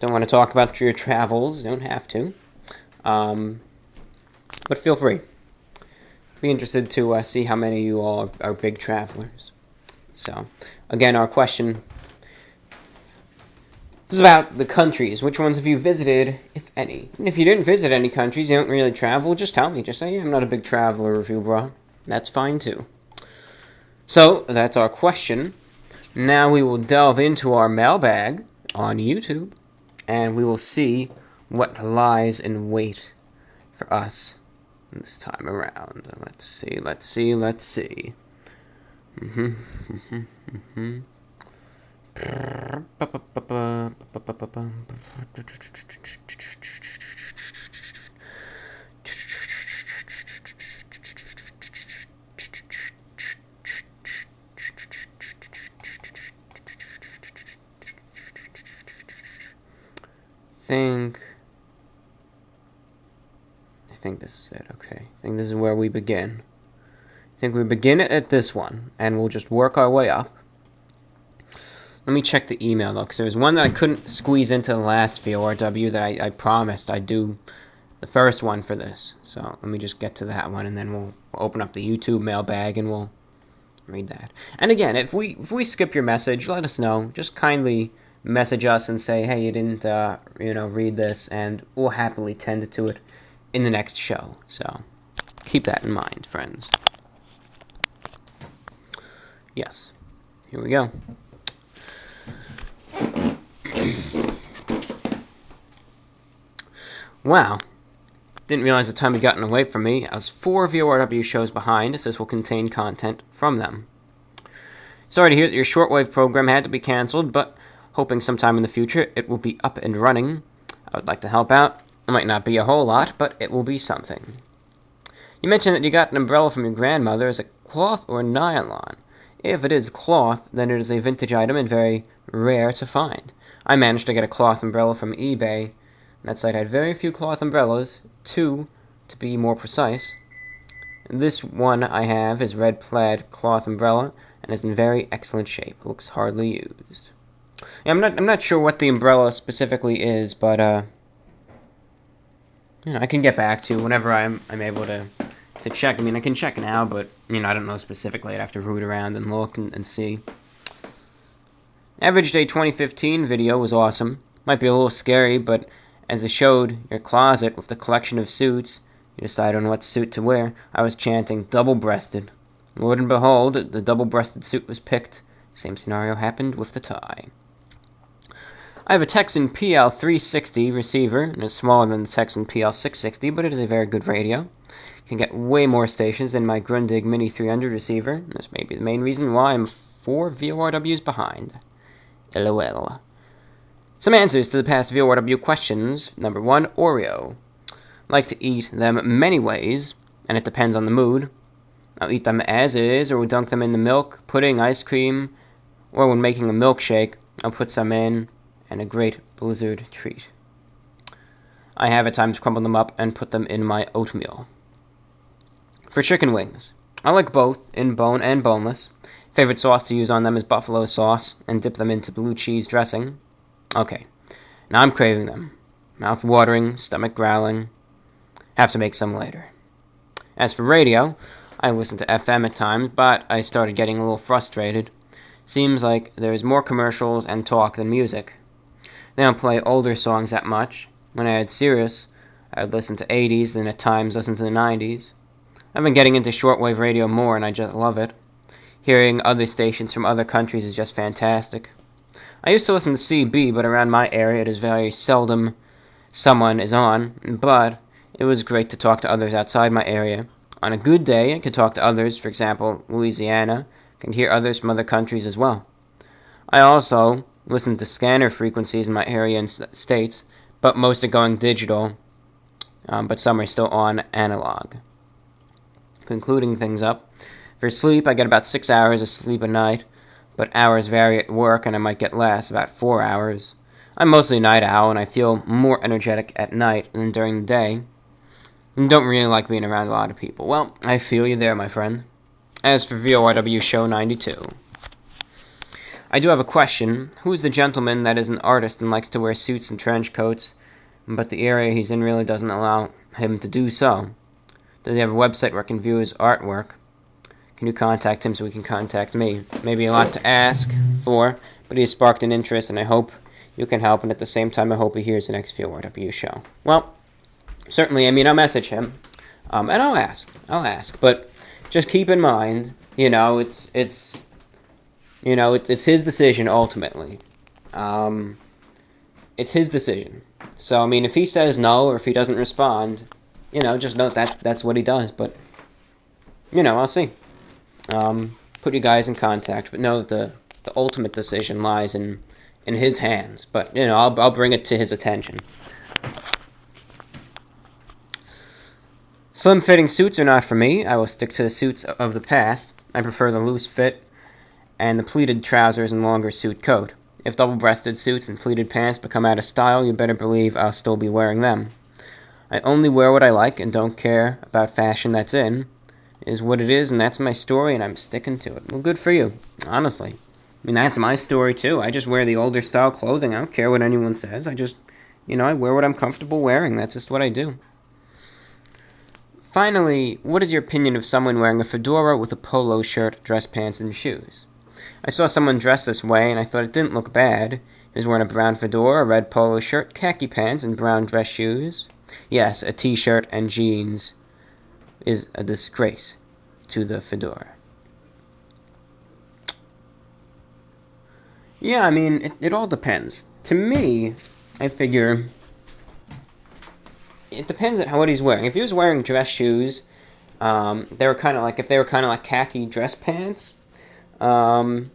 to talk about your travels. You don't have to. But feel free. Be interested to see how many of you all are big travelers. So, again, our question is about the countries. Which ones have you visited, if any? And if you didn't visit any countries, you don't really travel, just tell me. Just say, yeah, I'm not a big traveler review, bro. That's fine, too. So, that's our question. Now we will delve into our mailbag on YouTube, and we will see what lies in wait for us this time around. Let's see. I think this is it, okay. I think this is where we begin. I think we begin at this one, and we'll just work our way up. Let me check the email, though, because there was one that I couldn't squeeze into the last VORW that I promised I'd do the first one for this. So let me just get to that one, and then we'll open up the YouTube mailbag, and we'll read that. And again, if we skip your message, let us know. Just kindly message us and say, hey, you didn't read this, and we'll happily tend to it in the next show. So keep that in mind, friends. Yes, here we go. Wow, didn't realize the time had gotten away from me. I was 4 VORW shows behind, as this will contain content from them. Sorry to hear that your shortwave program had to be cancelled, but hoping sometime in the future it will be up and running. I would like to help out. It might not be a whole lot, but it will be something. You mentioned that you got an umbrella from your grandmother. Is it cloth or nylon? If it is cloth, then it is a vintage item and very rare to find. I managed to get a cloth umbrella from eBay. That site had very few cloth umbrellas, 2 to be more precise. This one I have is red plaid cloth umbrella and is in very excellent shape. It looks hardly used. Yeah, I'm not sure what the umbrella specifically is, but I can get back to whenever I'm able to check. I mean, I can check now, but I don't know specifically. I'd have to root around and look and see. Average Day 2015 video was awesome. Might be a little scary, but as it showed your closet with the collection of suits, you decide on what suit to wear. I was chanting double-breasted. Lord and behold, the double-breasted suit was picked. Same scenario happened with the tie. I have a Texan PL360 receiver, and it's smaller than the Texan PL660, but it is a very good radio. It can get way more stations than my Grundig Mini 300 receiver. This may be the main reason why I'm 4 VORWs behind. LOL. Some answers to the past VORW questions. Number 1, Oreo. Like to eat them many ways, and it depends on the mood. I'll eat them as is, or will dunk them in the milk, pudding, ice cream, or when making a milkshake, I'll put some in, and a great blizzard treat. I have at times crumbled them up and put them in my oatmeal. For chicken wings, I like both, in bone and boneless. Favorite sauce to use on them is buffalo sauce, and dip them into blue cheese dressing. Okay, now I'm craving them. Mouth watering, stomach growling. Have to make some later. As for radio, I listen to FM at times, but I started getting a little frustrated. Seems like there's more commercials and talk than music. They don't play older songs that much. When I had Sirius, I would listen to 80s, and at times listen to the 90s. I've been getting into shortwave radio more, and I just love it. Hearing other stations from other countries is just fantastic. I used to listen to CB, but around my area it is very seldom someone is on, but it was great to talk to others outside my area. On a good day, I could talk to others, for example, Louisiana, can hear others from other countries as well. I also listen to scanner frequencies in my area and states, but most are going digital, but some are still on analog. Concluding things up, for sleep, I get about 6 hours of sleep a night, but hours vary at work, and I might get less, about 4 hours. I'm mostly a night owl, and I feel more energetic at night than during the day, and don't really like being around a lot of people. Well, I feel you there, my friend. As for VORW Show 92, I do have a question. Who is the gentleman that is an artist and likes to wear suits and trench coats, but the area he's in really doesn't allow him to do so? Does he have a website where I can view his artwork? Can you contact him so he can contact me? Maybe a lot to ask for, but he has sparked an interest, and I hope you can help, and at the same time, I hope he hears the next VORW show. Well, certainly, I'll message him, and I'll ask, but just keep in mind, it's his decision ultimately. It's his decision. So, if he says no, or if he doesn't respond, just note that's what he does, but, I'll see. Put you guys in contact, but know that the ultimate decision lies in his hands, but, I'll bring it to his attention. Slim-fitting suits are not for me. I will stick to the suits of the past. I prefer the loose fit and the pleated trousers and longer suit coat. If double-breasted suits and pleated pants become out of style, you better believe I'll still be wearing them. I only wear what I like and don't care about fashion that's in. It is what it is, and that's my story, and I'm sticking to it. Well, good for you, honestly. That's my story, too. I just wear the older style clothing. I don't care what anyone says. I just, I wear what I'm comfortable wearing. That's just what I do. Finally, what is your opinion of someone wearing a fedora with a polo shirt, dress pants, and shoes? I saw someone dressed this way, and I thought it didn't look bad. He was wearing a brown fedora, a red polo shirt, khaki pants, and brown dress shoes. Yes, a t-shirt and jeans is a disgrace to the fedora. Yeah, it all depends. To me, I figure it depends on what he's wearing. If he was wearing dress shoes, they were kind of like khaki dress pants, and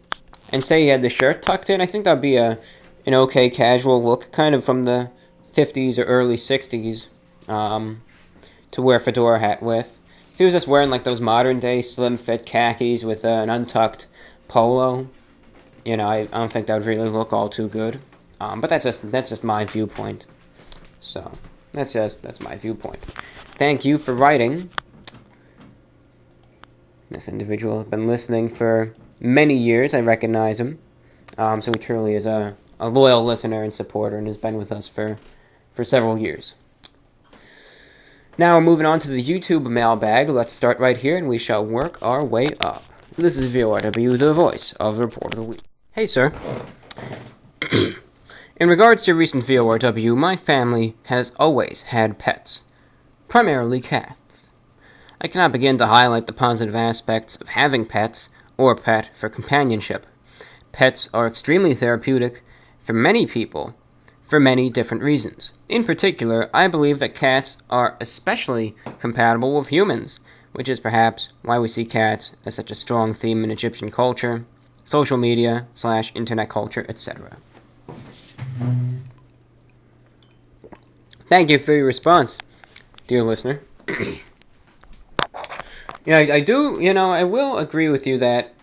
say he had the shirt tucked in, I think that'd be an okay casual look, kind of from the 50s or early 60s, to wear a fedora hat with. If he was just wearing like those modern day slim fit khakis with an untucked polo, I don't think that would really look all too good. But that's just my viewpoint. So that's my viewpoint. Thank you for writing. This individual has been listening for many years. I recognize him. So he truly is a loyal listener and supporter, and has been with us for several years. Now we're moving on to the YouTube mailbag. Let's start right here, and we shall work our way up. This is VORW, the voice of the Report of the Week. Hey, sir. In regards to recent VORW, my family has always had pets, primarily cats. I cannot begin to highlight the positive aspects of having pets or pet for companionship. Pets are extremely therapeutic for many people, for many different reasons. In particular, I believe that cats are especially compatible with humans, which is perhaps why we see cats as such a strong theme in Egyptian culture, social media, / internet culture, etc. Thank you for your response, dear listener. Yeah, I do, I will agree with you that,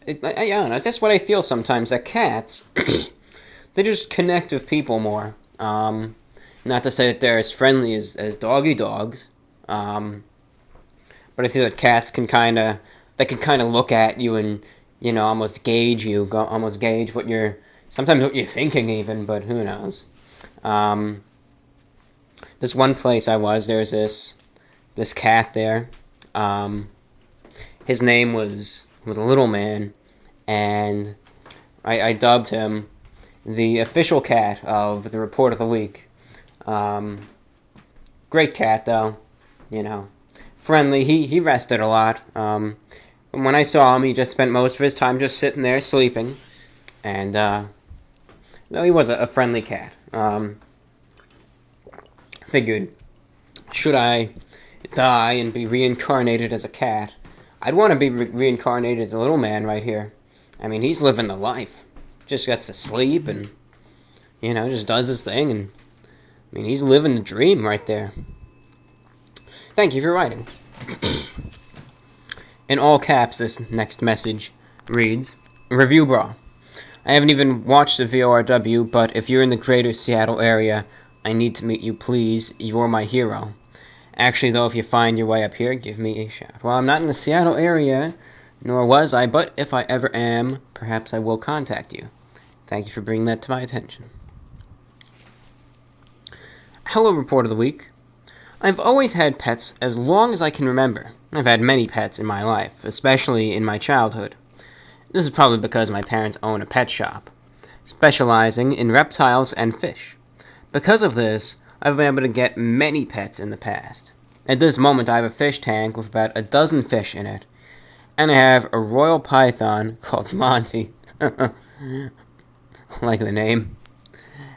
I don't know, that's what I feel sometimes, that cats, they just connect with people more. Not to say that they're as friendly as doggy dogs, but I feel that cats can kind of look at you and, almost gauge what you're thinking even, but who knows. This one place I was, there's this cat there, his name was a little man, and I dubbed him the official cat of the Report of the Week. Great cat, though. Friendly. He rested a lot. When I saw him, he just spent most of his time just sitting there sleeping. And, no, he was a friendly cat. Figured, should I die and be reincarnated as a cat, I'd want to be reincarnated as a little man right here. I mean, he's living the life. Just gets to sleep and, just does his thing. And, I mean, he's living the dream right there. Thank you for writing. In all caps, this next message reads, Review Bra. I haven't even watched the VORW, but if you're in the greater Seattle area, I need to meet you, please. You're my hero. Actually, though, if you find your way up here, give me a shout. Well, I'm not in the Seattle area, nor was I, but if I ever am, perhaps I will contact you. Thank you for bringing that to my attention. Hello, Report of the Week. I've always had pets as long as I can remember. I've had many pets in my life, especially in my childhood. This is probably because my parents own a pet shop, specializing in reptiles and fish. Because of this, I've been able to get many pets in the past. At this moment, I have a fish tank with about a dozen fish in it, and I have a royal python called Monty. Like the name.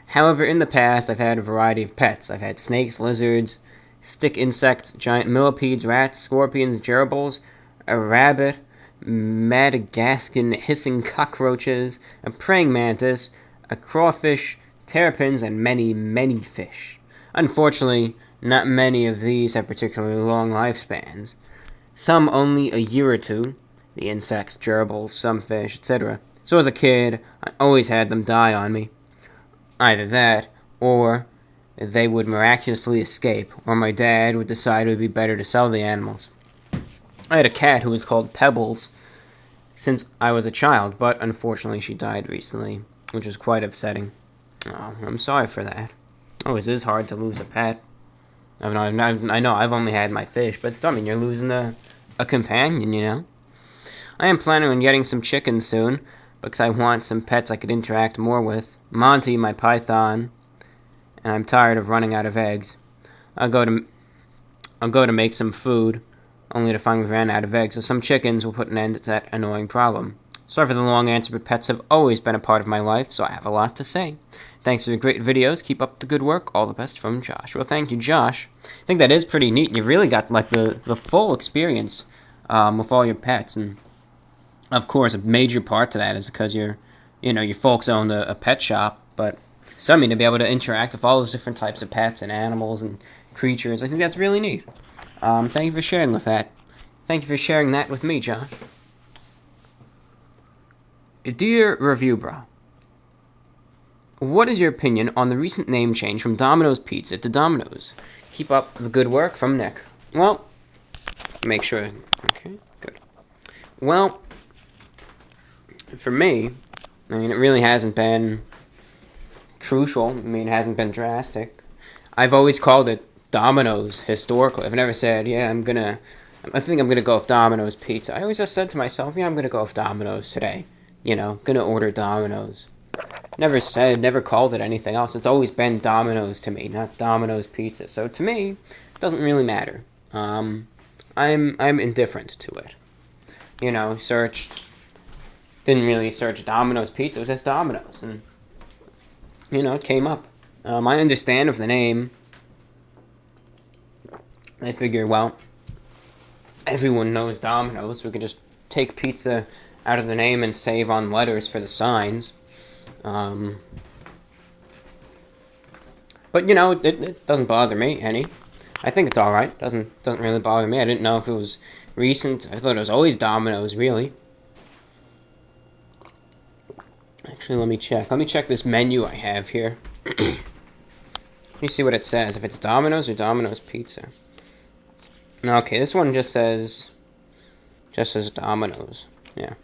However, in the past, I've had a variety of pets. I've had snakes, lizards, stick insects, giant millipedes, rats, scorpions, gerbils, a rabbit, Madagascan hissing cockroaches, a praying mantis, a crawfish, terrapins, and many, many fish. Unfortunately, not many of these have particularly long lifespans. Some only a year or two, the insects, gerbils, some fish, etc. So as a kid, I always had them die on me. Either that, or they would miraculously escape, or my dad would decide it would be better to sell the animals. I had a cat who was called Pebbles since I was a child, but unfortunately she died recently, which was quite upsetting. Oh, I'm sorry for that. Oh, it is hard to lose a pet. I know I've only had my fish, but still, I mean, you're losing a companion, I am planning on getting some chickens soon, because I want some pets I could interact more with. Monty, my python, and I'm tired of running out of eggs. I'll go to make some food, only to find we ran out of eggs, so some chickens will put an end to that annoying problem. Sorry for the long answer, but pets have always been a part of my life, so I have a lot to say. Thanks for the great videos. Keep up the good work. All the best from Josh. Well, thank you, Josh. I think that is pretty neat. You really got like the full experience with all your pets, and of course, a major part to that is because your folks own a pet shop, but so, I mean, to be able to interact with all those different types of pets and animals and creatures, I think that's really neat. Thank you for sharing with that. Thank you for sharing that with me, Josh. Dear Review Bra, what is your opinion on the recent name change from Domino's Pizza to Domino's? Keep up the good work, from Nick. Well, make sure. Okay, good. Well, for me, I mean, it really hasn't been crucial. I mean, it hasn't been drastic. I've always called it Domino's historically. I've never said, I think I'm gonna go with Domino's Pizza. I always just said to myself, I'm gonna go with Domino's today. Gonna order Domino's. Never called it anything else. It's always been Domino's to me, not Domino's Pizza. So to me, it doesn't really matter. I'm indifferent to it. Didn't really search Domino's Pizza. It was just Domino's, and it came up. I understand of the name. I figure, well, everyone knows Domino's. We could just take pizza out of the name and save on letters for the signs. But it doesn't bother me any. I think it's all right. Doesn't really bother me. I didn't know if it was recent. I thought it was always Domino's, really. Actually, let me check. Let me check this menu I have here. Let me see what it says. If it's Domino's or Domino's Pizza. Okay, this one just says Domino's. Yeah.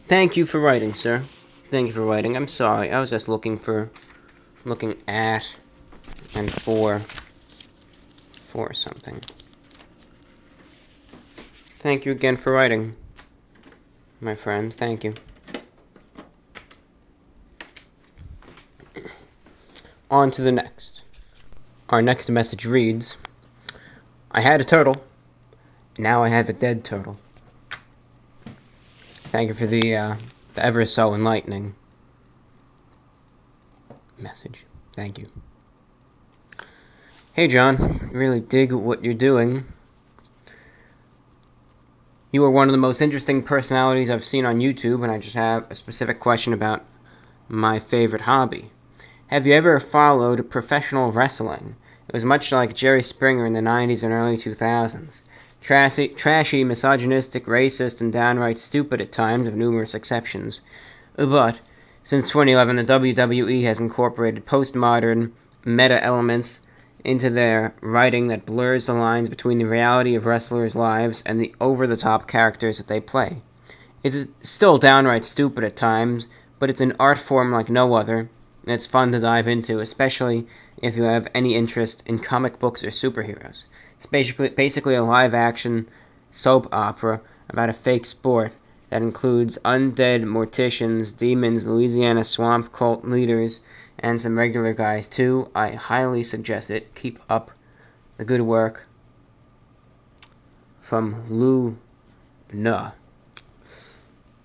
Thank you for writing, sir. Thank you for writing. I'm sorry. I was just looking at, and for something. Thank you again for writing, my friends. Thank you. On to the next. Our next message reads, I had a turtle. Now I have a dead turtle. Thank you for the ever so enlightening message. Thank you. Hey John, really dig what you're doing. You are one of the most interesting personalities I've seen on YouTube, and I just have a specific question about my favorite hobby. Have you ever followed professional wrestling? It was much like Jerry Springer in the 90s and early 2000s. Trashy, misogynistic, racist, and downright stupid at times, with numerous exceptions. But since 2011, the WWE has incorporated postmodern meta elements into their writing that blurs the lines between the reality of wrestlers' lives and the over-the-top characters that they play. It is still downright stupid at times, but it's an art form like no other, and it's fun to dive into, especially if you have any interest in comic books or superheroes. It's basically a live-action soap opera about a fake sport that includes undead morticians, demons, Louisiana swamp cult leaders, and some regular guys too. I highly suggest it. Keep up the good work. From Lou Nuh.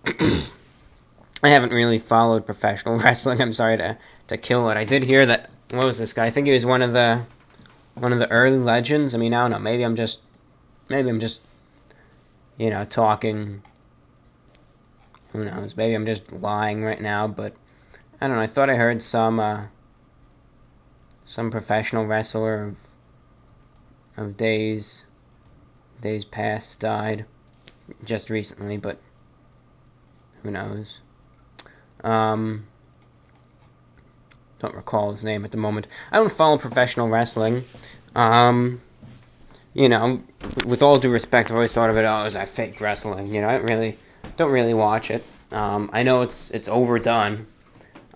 I haven't really followed professional wrestling. I'm sorry to kill it. I did hear that. What was this guy? I think he was one of the early legends. I mean, I don't know. Maybe I'm just talking. Who knows? Maybe I'm just lying right now. But I don't know. I thought I heard some professional wrestler of days past died just recently. But who knows? Don't recall his name at the moment. I don't follow professional wrestling. With all due respect, I've always thought of it as that fake wrestling. I don't really watch it. I know it's overdone.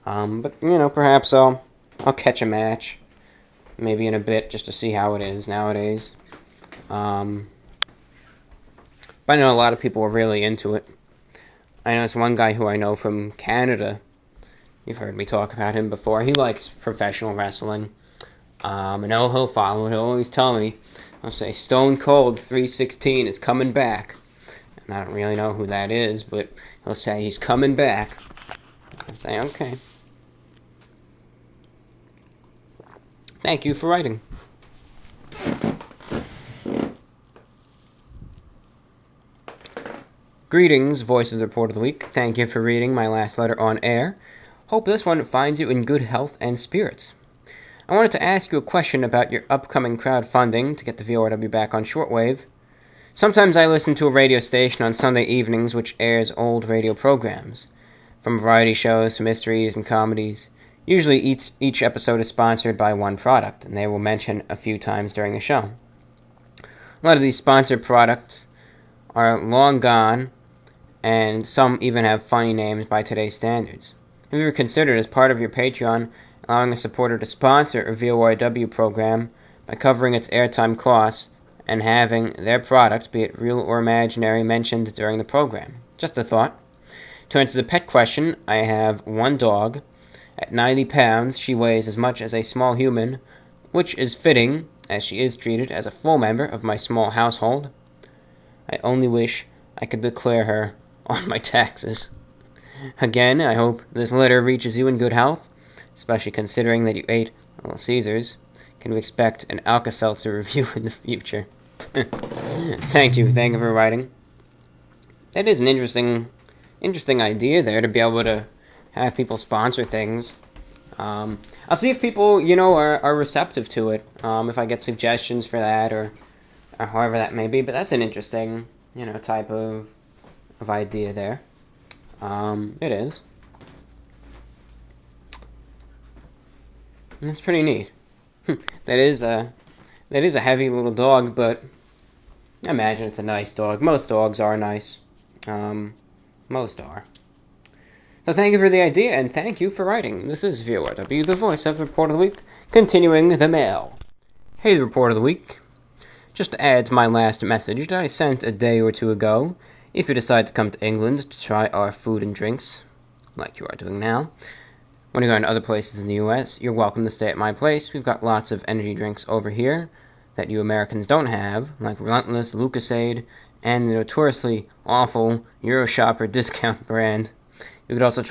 But perhaps I'll catch a match, maybe in a bit, just to see how it is nowadays. But I know a lot of people are really into it. I know it's one guy who I know from Canada. You've heard me talk about him before. He likes professional wrestling. And he'll follow it. He'll always tell me, I'll say, Stone Cold 316 is coming back. And I don't really know who that is, but he'll say he's coming back. I'll say, okay. Thank you for writing. Greetings, Voice of the Report of the Week. Thank you for reading my last letter on air. Hope this one finds you in good health and spirits. I wanted to ask you a question about your upcoming crowdfunding to get the VORW back on shortwave. Sometimes I listen to a radio station on Sunday evenings which airs old radio programs, from variety shows to mysteries and comedies. Usually each episode is sponsored by one product, and they will mention a few times during the show. A lot of these sponsored products are long gone, and some even have funny names by today's standards. Have you ever considered, as part of your Patreon, allowing a supporter to sponsor a VORW program by covering its airtime costs and having their product, be it real or imaginary, mentioned during the program? Just a thought. To answer the pet question, I have one dog. At 90 pounds, she weighs as much as a small human, which is fitting, as she is treated as a full member of my small household. I only wish I could declare her on my taxes. Again, I hope this letter reaches you in good health, especially considering that you ate Little Caesars. Can we expect an Alka-Seltzer review in the future? Thank you for writing. That is an interesting idea there, to be able to have people sponsor things. I'll see if people, are receptive to it. If I get suggestions for that, or however that may be. But that's an interesting, type of idea there. It is. That's pretty neat. That is a heavy little dog, but I imagine it's a nice dog. Most dogs are nice. Most are. So thank you for the idea, and thank you for writing. This is VORW, the voice of the Report of the Week, continuing the mail. Hey, the Report of the Week. Just to add to my last message that I sent a day or two ago, if you decide to come to England to try our food and drinks, like you are doing now, when you're going to other places in the U.S., you're welcome to stay at my place. We've got lots of energy drinks over here that you Americans don't have, like Relentless, Lucasade, and the notoriously awful Euroshopper discount brand. You could also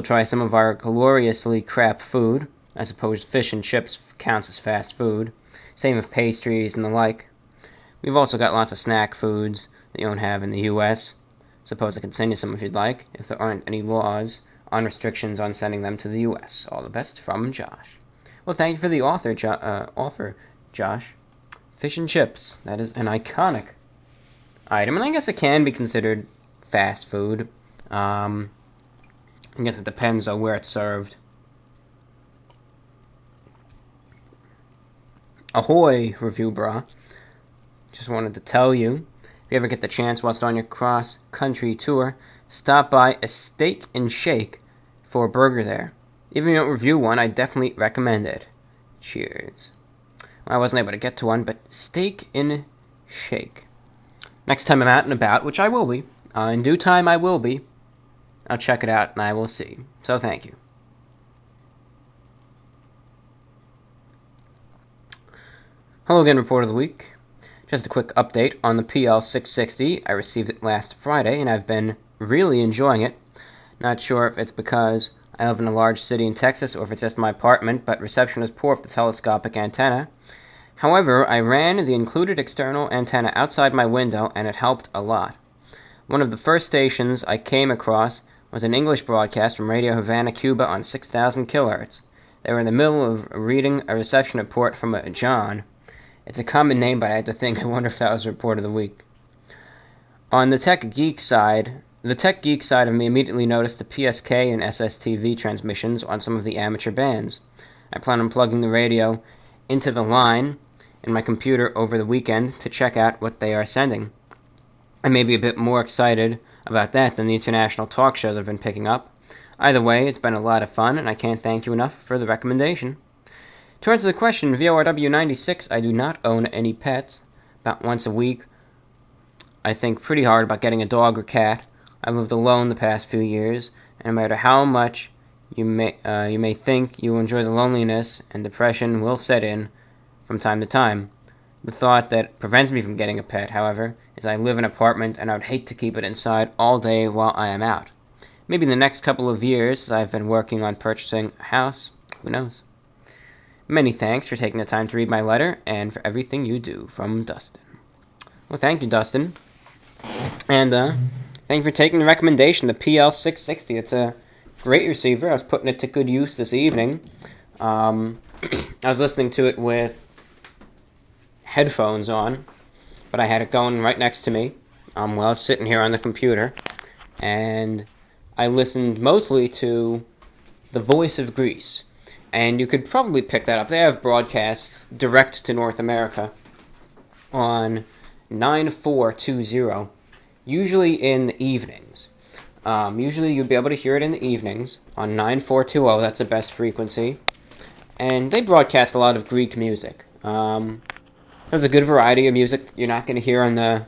try some of our gloriously crap food. I suppose fish and chips counts as fast food. Same with pastries and the like. We've also got lots of snack foods that you don't have in the U.S. Suppose I could send you some if you'd like, if there aren't any laws on restrictions on sending them to the U.S. All the best from Josh. Well, thank you for the offer, Josh. Fish and chips. That is an iconic item, and I guess it can be considered fast food. I guess it depends on where it's served. Ahoy, Review Bra. Just wanted to tell you, if you ever get the chance whilst on your cross-country tour, stop by a Steak and Shake for a burger there. Even if you don't review one, I definitely recommend it. Cheers. Well, I wasn't able to get to one, but Steak and Shake. Next time I'm out and about, which I will be, in due time I will be, I'll check it out and I will see. So thank you. Hello again, Report of the Week. Just a quick update on the PL660. I received it last Friday and I've been really enjoying it. Not sure if it's because I live in a large city in Texas or if it's just my apartment, but reception is poor with the telescopic antenna. However, I ran the included external antenna outside my window and it helped a lot. One of the first stations I came across was an English broadcast from Radio Havana, Cuba on 6,000 kHz. They were in the middle of reading a reception report from a John. It's a common name, but I had to think, I wonder if that was the Report of the Week. On the tech geek side of me immediately noticed the PSK and SSTV transmissions on some of the amateur bands. I plan on plugging the radio into the line in my computer over the weekend to check out what they are sending. I may be a bit more excited about that than the international talk shows I've been picking up. Either way, it's been a lot of fun, and I can't thank you enough for the recommendation. To answer the question, VORW 96, I do not own any pets. About once a week, I think pretty hard about getting a dog or cat. I've lived alone the past few years, and no matter how much you may think you enjoy the loneliness, and depression will set in from time to time. The thought that prevents me from getting a pet, however, is I live in an apartment and I would hate to keep it inside all day while I am out. Maybe in the next couple of years, I've been working on purchasing a house. Who knows? Many thanks for taking the time to read my letter and for everything you do, from Dustin. Well, thank you, Dustin. And thank you for taking the recommendation, the PL660. It's a great receiver. I was putting it to good use this evening. I was listening to it with headphones on, but I had it going right next to me while I was sitting here on the computer, and I listened mostly to The Voice of Greece, and you could probably pick that up. They have broadcasts direct to North America on 9420, usually in the evenings. Usually you'd be able to hear it in the evenings on 9420, that's the best frequency, and they broadcast a lot of Greek music. There's a good variety of music you're not going to hear on the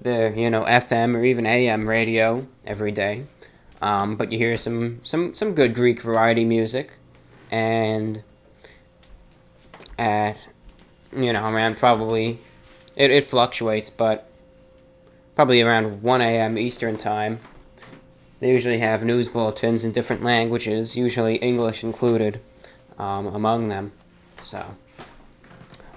FM or even AM radio every day. But you hear some good Greek variety music, and at around probably it fluctuates, but probably around 1 a.m. Eastern time, they usually have news bulletins in different languages, usually English included, among them. So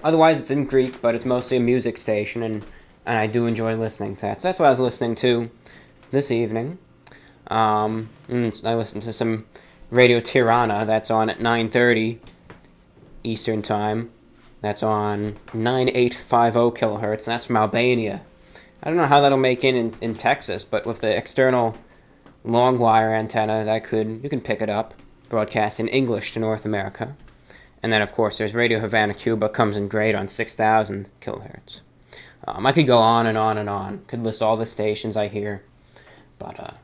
otherwise it's in Greek, but it's mostly a music station, and I do enjoy listening to that. So that's what I was listening to this evening. I listened to some Radio Tirana, that's on at 9:30 Eastern Time. That's on 9850 kilohertz, and that's from Albania. I don't know how that'll make in Texas, but with the external long wire antenna, you can pick it up, broadcast in English to North America. And then, of course, there's Radio Havana, Cuba, comes in great on 6,000 kilohertz. I could go on and on and on. Could list all the stations I hear, but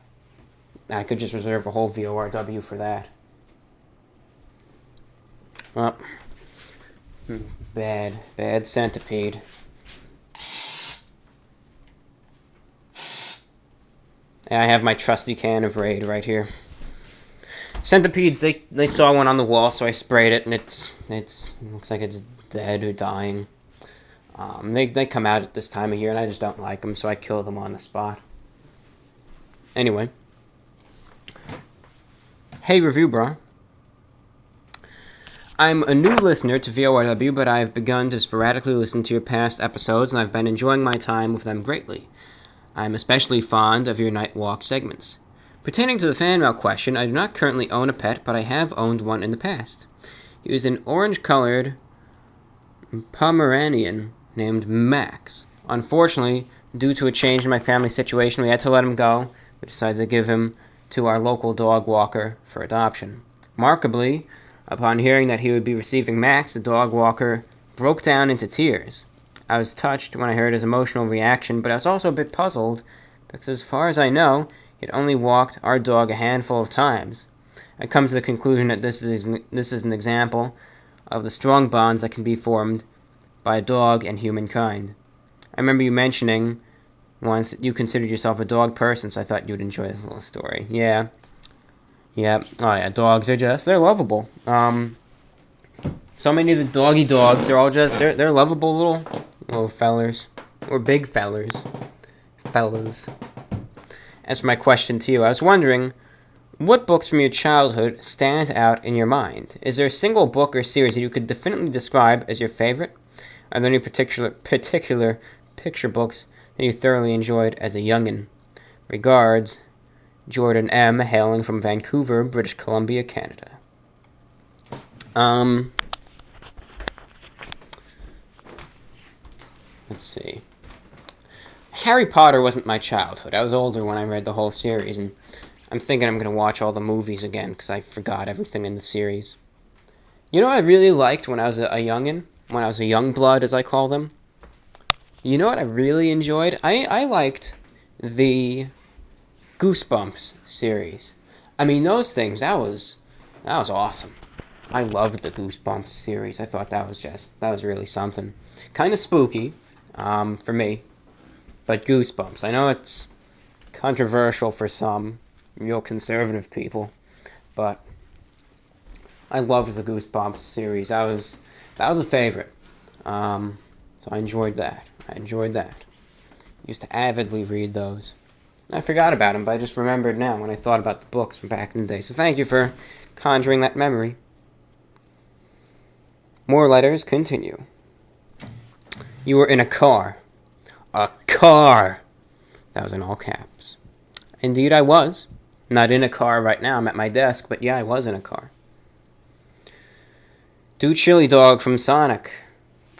I could just reserve a whole VORW for that. Oh. Bad centipede. And I have my trusty can of Raid right here. Centipedes, they saw one on the wall, so I sprayed it, and it looks like it's dead or dying. They come out at this time of year, and I just don't like them, so I kill them on the spot. Anyway. Hey, review bro. I'm a new listener to VORW, but I've begun to sporadically listen to your past episodes, and I've been enjoying my time with them greatly. I'm especially fond of your Night Walk segments. Pertaining to the fan mail question, I do not currently own a pet, but I have owned one in the past. He was an orange-colored Pomeranian named Max. Unfortunately, due to a change in my family situation, we had to let him go. We decided to give him to our local dog walker for adoption. Remarkably, upon hearing that he would be receiving Max, the dog walker broke down into tears. I was touched when I heard his emotional reaction, but I was also a bit puzzled, because as far as I know, he had only walked our dog a handful of times. I come to the conclusion that this is an example of the strong bonds that can be formed by a dog and humankind. I remember you mentioning once that you considered yourself a dog person, so I thought you'd enjoy this little story. Yeah. Oh yeah, dogs are they're lovable. So many of the doggy dogs, they're all they're lovable little fellers. Or big fellas. As for my question to you, I was wondering, what books from your childhood stand out in your mind? Is there a single book or series that you could definitely describe as your favorite? Are there any particular picture books that you thoroughly enjoyed as a youngin'? Regards, Jordan M., hailing from Vancouver, British Columbia, Canada. Let's see. Harry Potter wasn't my childhood. I was older when I read the whole series, and I'm thinking I'm going to watch all the movies again, because I forgot everything in the series. You know what I really liked when I was a youngin'? When I was a young blood, as I call them? You know what I really enjoyed? I liked the Goosebumps series. I mean, those things, that was awesome. I loved the Goosebumps series. I thought that was really something. Kind of spooky, for me. But Goosebumps, I know it's controversial for some real conservative people, but I loved the Goosebumps series. That was a favorite. So I enjoyed that. Used to avidly read those. I forgot about them, but I just remembered now when I thought about the books from back in the day. So thank you for conjuring that memory. More letters continue. You were in a car. A car! That was in all caps. Indeed, I was. Not in a car right now. I'm at my desk, but yeah, I was in a car. Do Chili Dog from Sonic.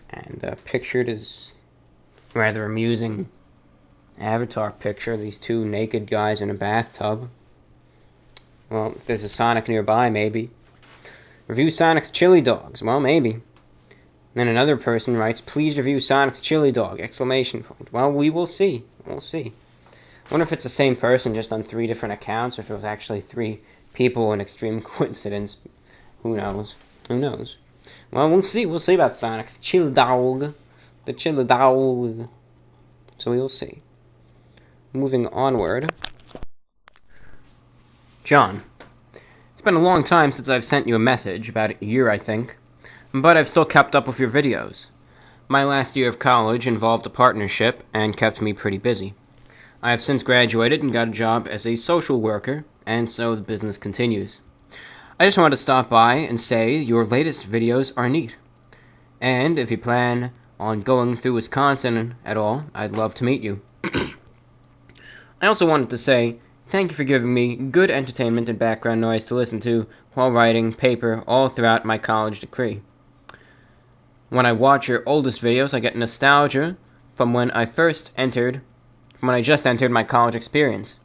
And pictured is rather amusing avatar picture. These two naked guys in a bathtub. Well, if there's a Sonic nearby, maybe. Review Sonic's Chili Dogs. Well, maybe. Then another person writes, please review Sonic's Chili Dog! Exclamation point. Well, we will see. We'll see. I wonder if it's the same person just on 3 different accounts, or if it was actually 3 people in extreme coincidence. Who knows? Well, we'll see. We'll see about Sonic's Chili Dog. The Chili Dog. So we will see. Moving onward. John, it's been a long time since I've sent you a message, about a year I think, but I've still kept up with your videos. My last year of college involved a partnership and kept me pretty busy. I have since graduated and got a job as a social worker, and so the business continues. I just wanted to stop by and say your latest videos are neat. And if you plan on going through Wisconsin at all, I'd love to meet you. I also wanted to say thank you for giving me good entertainment and background noise to listen to while writing paper all throughout my college degree. When I watch your oldest videos, I get nostalgia from when I just entered my college experience.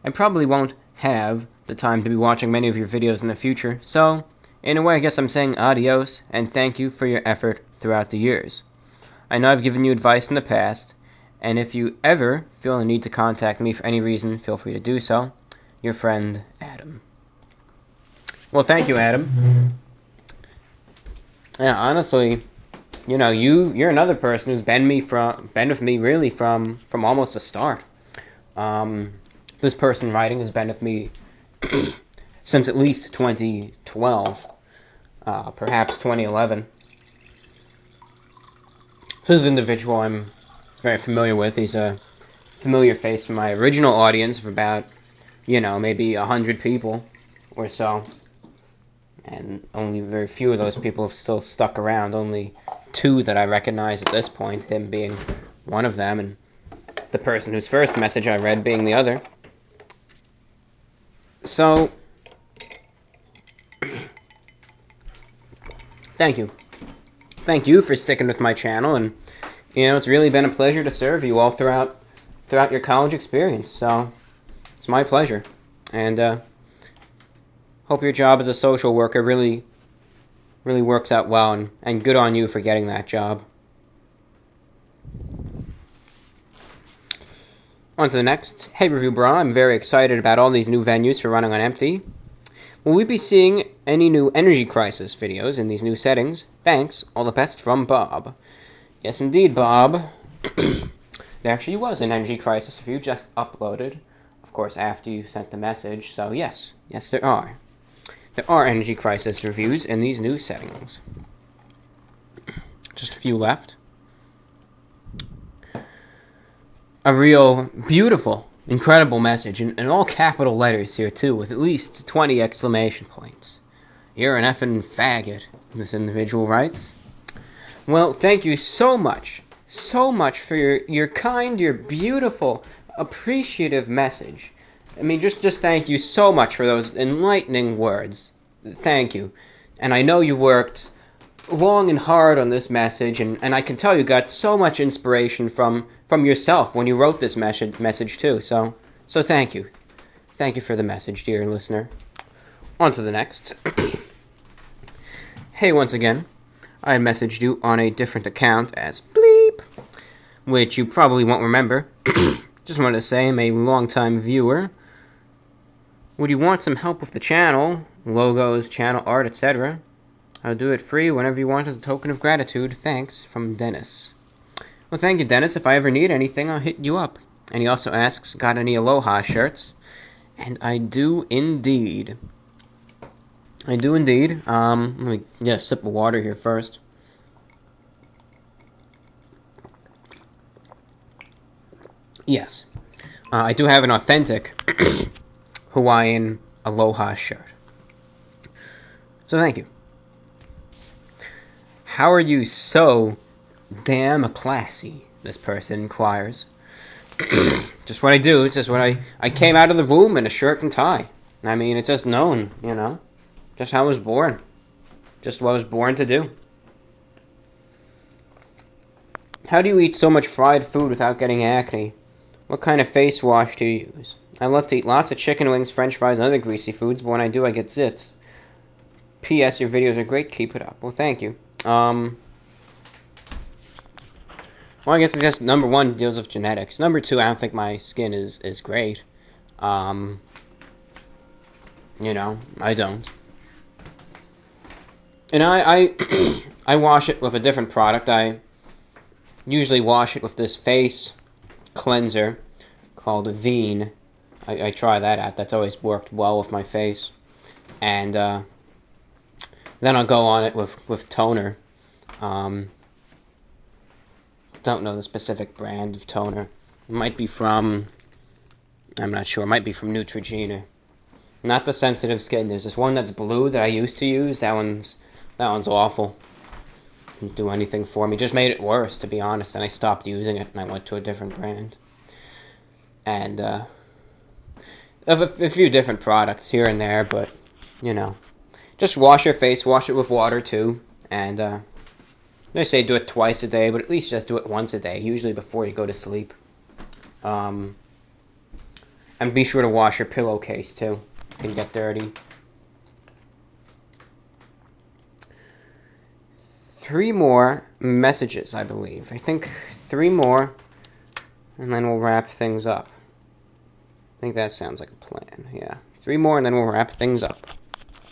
I probably won't have the time to be watching many of your videos in the future, so in a way I guess I'm saying adios and thank you for your effort throughout the years. I know I've given you advice in the past, and if you ever feel the need to contact me for any reason, feel free to do so. your friend Adam. Well, thank you, Adam. Yeah, honestly, you know, you're another person who's been with me really from almost the start. This person writing has been with me since at least 2012, perhaps 2011. This individual I'm very familiar with. He's a familiar face from my original audience of about, you know, maybe 100 people or so. And only very few of those people have still stuck around. Only 2 that I recognize at this point, him being one of them, and the person whose first message I read being the other. So, thank you. Thank you for sticking with my channel, and, you know, it's really been a pleasure to serve you all throughout your college experience, so it's my pleasure. And, hope your job as a social worker really works out well, and good on you for getting that job. On to the next. Hey, Review Bra, I'm very excited about all these new venues for running on empty. Will we be seeing any new Energy Crisis videos in these new settings? Thanks, all the best from Bob. Yes, indeed, Bob. There actually was an Energy Crisis review just uploaded, of course, after you sent the message, so yes, there are. There are Energy Crisis reviews in these new settings. Just a few left. A real beautiful, incredible message, in all capital letters here too, with at least 20 exclamation points. You're an effing faggot, this individual writes. Well, thank you so much for your kind, your beautiful, appreciative message. I mean, just thank you so much for those enlightening words. Thank you. And I know you worked long and hard on this message, and I can tell you got so much inspiration from yourself when you wrote this message too. So thank you. Thank you for the message, dear listener. On to the next. Hey, once again, I messaged you on a different account as Bleep, which you probably won't remember. Just wanted to say I'm a long-time viewer. Would you want some help with the channel, logos, channel art, etc.? I'll do it free whenever you want as a token of gratitude. Thanks, from Dennis. Well, thank you, Dennis. If I ever need anything, I'll hit you up. And he also asks, got any Aloha shirts? And I do indeed. Let me get a sip of water here first. Yes. I do have an authentic Hawaiian Aloha shirt. So thank you. How are you so damn classy? This person inquires. Just what I do. It's just what I came out of the womb in a shirt and tie. I mean, it's just known, you know. Just how I was born. Just what I was born to do. How do you eat so much fried food without getting acne? What kind of face wash do you use? I love to eat lots of chicken wings, french fries, and other greasy foods, but when I do, I get zits. P.S. Your videos are great. Keep it up. Well, thank you. Well, I guess it's just number 1 deals with genetics. Number 2, I don't think my skin is great. You know, I don't. And I I wash it with a different product. I usually wash it with this face cleanser called Veen. I try that out. That's always worked well with my face. And then I'll go on it with toner. Don't know the specific brand of toner. It might be from, I'm not sure. It might be from Neutrogena. Not the sensitive skin. There's this one that's blue that I used to use. That one's awful. Didn't do anything for me. Just made it worse, to be honest. And I stopped using it and I went to a different brand. And a few different products here and there, but you know, just wash your face. Wash it with water too. And they say do it twice a day, but at least just do it once a day. Usually before you go to sleep. And be sure to wash your pillowcase too. It can get dirty. 3 more messages, I believe. I think 3 more, and then we'll wrap things up. I think that sounds like a plan, yeah. 3 more and then we'll wrap things up.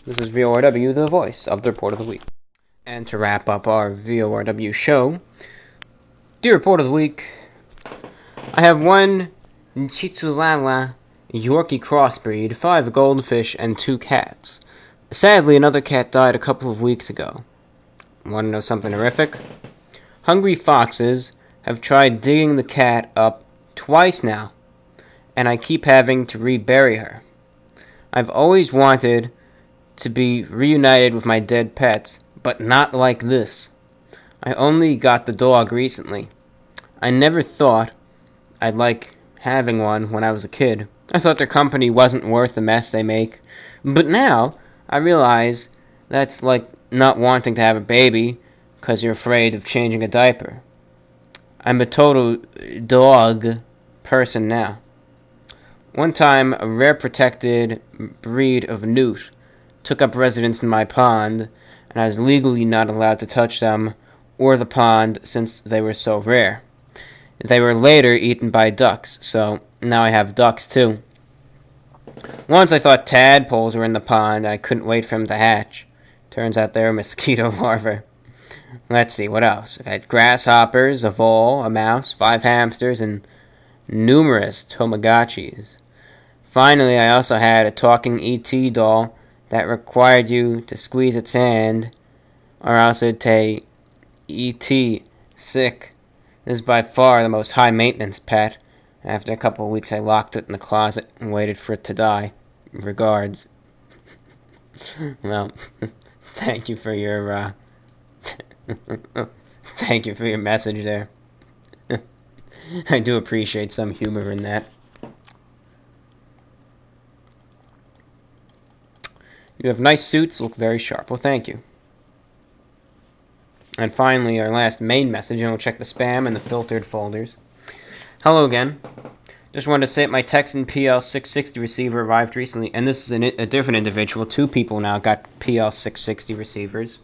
This is VORW, the voice of the Report of the Week. And to wrap up our VORW show, dear Report of the Week, I have 1 Chitsulala Yorkie crossbreed, 5 goldfish, and 2 cats. Sadly, another cat died a couple of weeks ago. Want to know something horrific? Hungry foxes have tried digging the cat up twice now, and I keep having to rebury her. I've always wanted to be reunited with my dead pets, but not like this. I only got the dog recently. I never thought I'd like having one when I was a kid. I thought their company wasn't worth the mess they make. But now, I realize that's like not wanting to have a baby because you're afraid of changing a diaper. I'm a total dog person now. One time, a rare protected breed of newt took up residence in my pond, and I was legally not allowed to touch them or the pond since they were so rare. They were later eaten by ducks, so now I have ducks too. Once I thought tadpoles were in the pond, and I couldn't wait for them to hatch. Turns out they're mosquito larvae. Let's see, what else? I've had grasshoppers, a vole, a mouse, 5 hamsters, and numerous Tamagotchis. Finally, I also had a talking ET doll that required you to squeeze its hand, or else it'd say, ET, sick. This is by far the most high-maintenance pet. After a couple of weeks, I locked it in the closet and waited for it to die. Regards. Well, thank you for your, thank you for your message there. I do appreciate some humor in that. You have nice suits, look very sharp. Well, thank you. And finally, our last main message, and we'll check the spam and the filtered folders. Hello again. Just wanted to say that my Texan PL660 receiver arrived recently, and this is a different individual. 2 people now got PL660 receivers.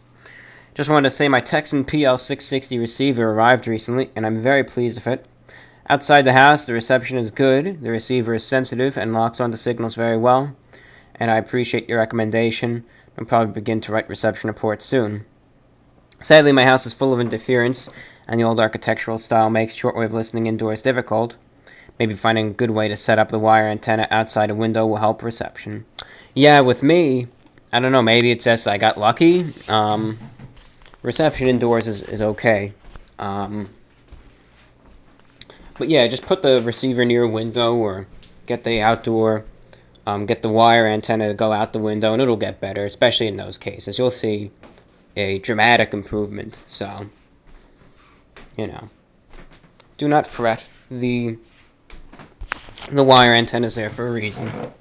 Just wanted to say my Texan PL660 receiver arrived recently, and I'm very pleased with it. Outside the house, the reception is good, the receiver is sensitive and locks onto signals very well, and I appreciate your recommendation. I'll probably begin to write reception reports soon. Sadly, my house is full of interference, and the old architectural style makes shortwave listening indoors difficult. Maybe finding a good way to set up the wire antenna outside a window will help reception. Yeah, with me, I don't know, maybe it's just I got lucky. Reception indoors is okay. But yeah, just put the receiver near a window or get the outdoor, get the wire antenna to go out the window, and it'll get better, especially in those cases. You'll see a dramatic improvement, so, do not fret. The wire antenna's there for a reason.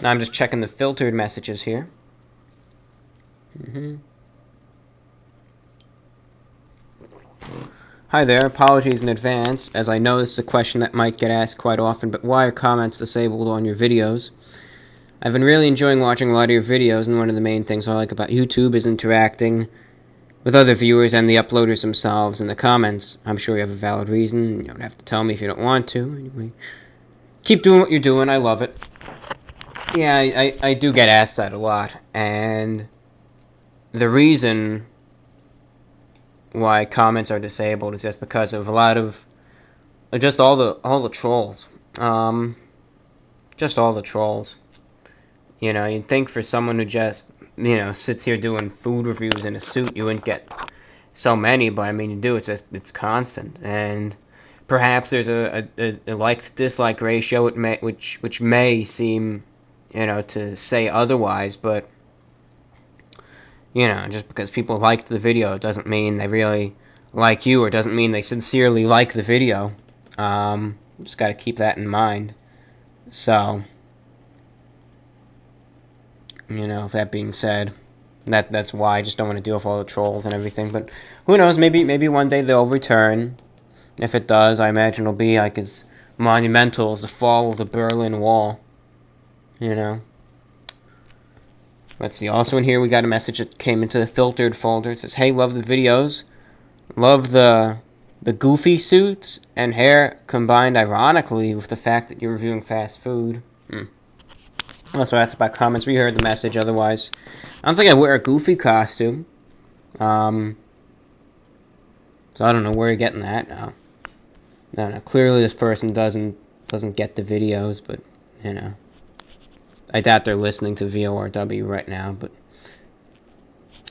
Now I'm just checking the filtered messages here. Hi there, apologies in advance, as I know this is a question that might get asked quite often, but why are comments disabled on your videos? I've been really enjoying watching a lot of your videos, and one of the main things I like about YouTube is interacting with other viewers and the uploaders themselves in the comments. I'm sure you have a valid reason. You don't have to tell me if you don't want to. Anyway, keep doing what you're doing. I love it. Yeah, I do get asked that a lot, and the reason why comments are disabled is just because of a lot of just all the trolls. Just all the trolls. You'd think for someone who just, sits here doing food reviews in a suit, you wouldn't get so many, but I mean, you do. It's constant, and perhaps there's a like-to-dislike ratio, which may seem, to say otherwise, but, just because people liked the video doesn't mean they really like you, or doesn't mean they sincerely like the video. Just gotta keep that in mind. So, that being said, that's why I just don't want to deal with all the trolls and everything. But who knows? Maybe one day they'll return. If it does, I imagine it'll be like as monumental as the fall of the Berlin Wall. Let's see. Also in here, we got a message that came into the filtered folder. It says, "Hey, love the videos. Love the the goofy suits and hair combined ironically with the fact that you're reviewing fast food. That's why I asked about comments. We heard the message otherwise. I don't think I wear a goofy costume. So I don't know where you're getting that now. No. Clearly this person doesn't get the videos, but, you know. I doubt they're listening to VORW right now, but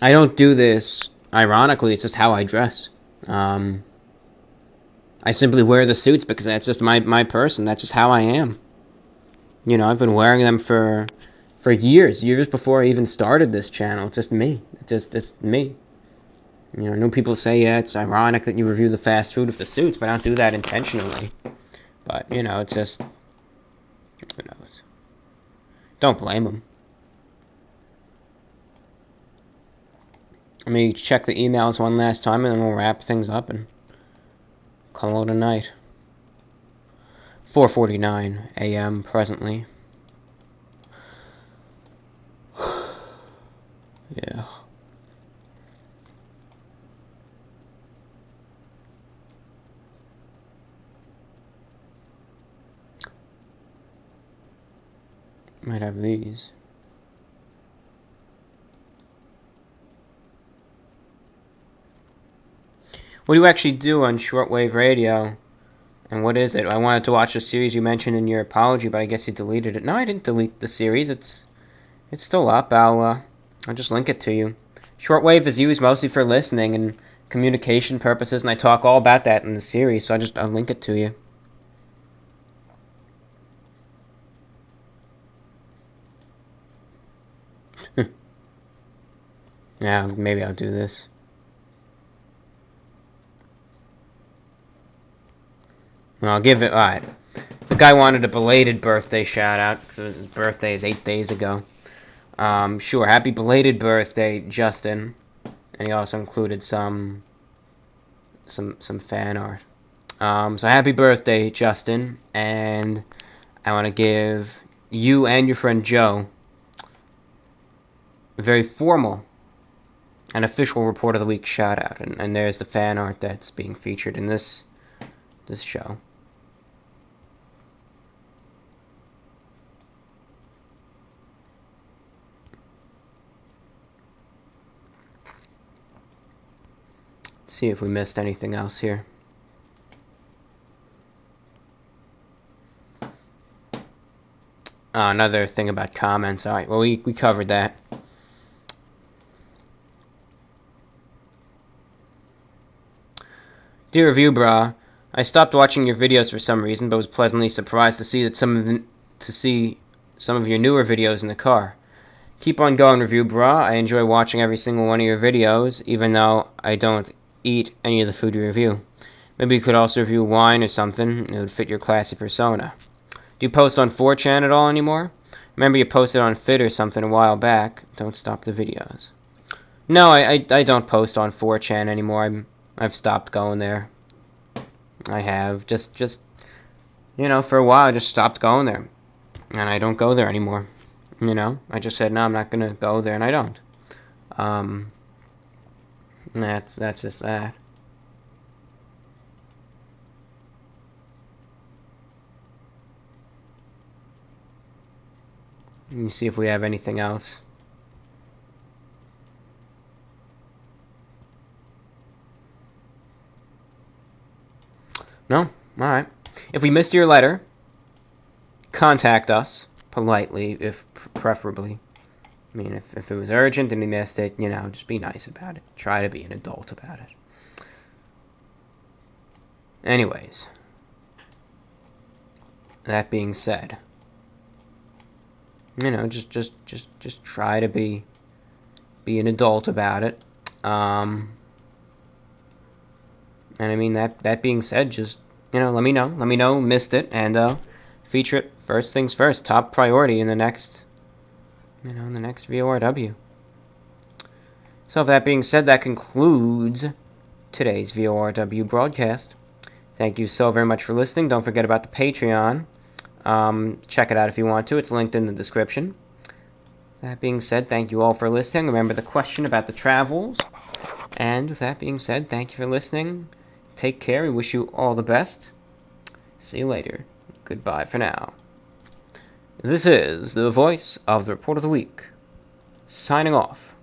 I don't do this ironically. It's just how I dress. I simply wear the suits because that's just my person. That's just how I am. You know, I've been wearing them for years before I even started this channel. It's just me. It's me. You know, I know people say, yeah, it's ironic that you review the fast food with the suits, but I don't do that intentionally. But, you know, it's just, who knows. Don't blame them. Let me check the emails one last time, and then we'll wrap things up and call it a night. 4:49 a.m. presently. Yeah. Might have these. What do you actually do on shortwave radio? And what is it? I wanted to watch a series you mentioned in your apology, but I guess you deleted it. No, I didn't delete the series. It's still up. I'll just link it to you. Shortwave is used mostly for listening and communication purposes, and I talk all about that in the series, so I'll link it to you. Yeah, maybe I'll do this. Well, I'll give it. Alright. The guy wanted a belated birthday shout out because his birthday is 8 days ago. Sure, happy belated birthday, Justin. And he also included some fan art. So happy birthday, Justin. And I want to give you and your friend Joe a very formal and official report of the week shout out. And there's the fan art that's being featured in this show. See if we missed anything else here. Another thing about comments. Alright, well, we covered that. Dear Review Bra, I stopped watching your videos for some reason, but was pleasantly surprised to see some of your newer videos in the car. Keep on going, Review Bra. I enjoy watching every single one of your videos, even though I don't eat any of the food you review. Maybe you could also review wine or something. It would fit your classy persona. Do you post on 4chan at all anymore? Remember you posted on Fit or something a while back. Don't stop the videos. No, I don't post on 4chan anymore. I've stopped going there. I have. Just you know, for a while I just stopped going there. And I don't go there anymore. You know? I just said, no, I'm not going to go there, and I don't. That's just that. Let me see if we have anything else. No? Alright. If we missed your letter, contact us politely, if preferably. I mean, if it was urgent and we missed it, you know, just be nice about it. Try to be an adult about it. Anyways. That being said, you know, just try to be an adult about it. And I mean, that being said, just, you know, let me know, missed it, and feature it first things first, top priority in the next, you know, in the next VORW. So with that being said, that concludes today's VORW broadcast. Thank you so very much for listening. Don't forget about the Patreon. Check it out if you want to. It's linked in the description. That being said, thank you all for listening. Remember the question about the travels. And with that being said, thank you for listening. take care. We wish you all the best. See you later. Goodbye for now. This is the voice of the Report of the Week, signing off.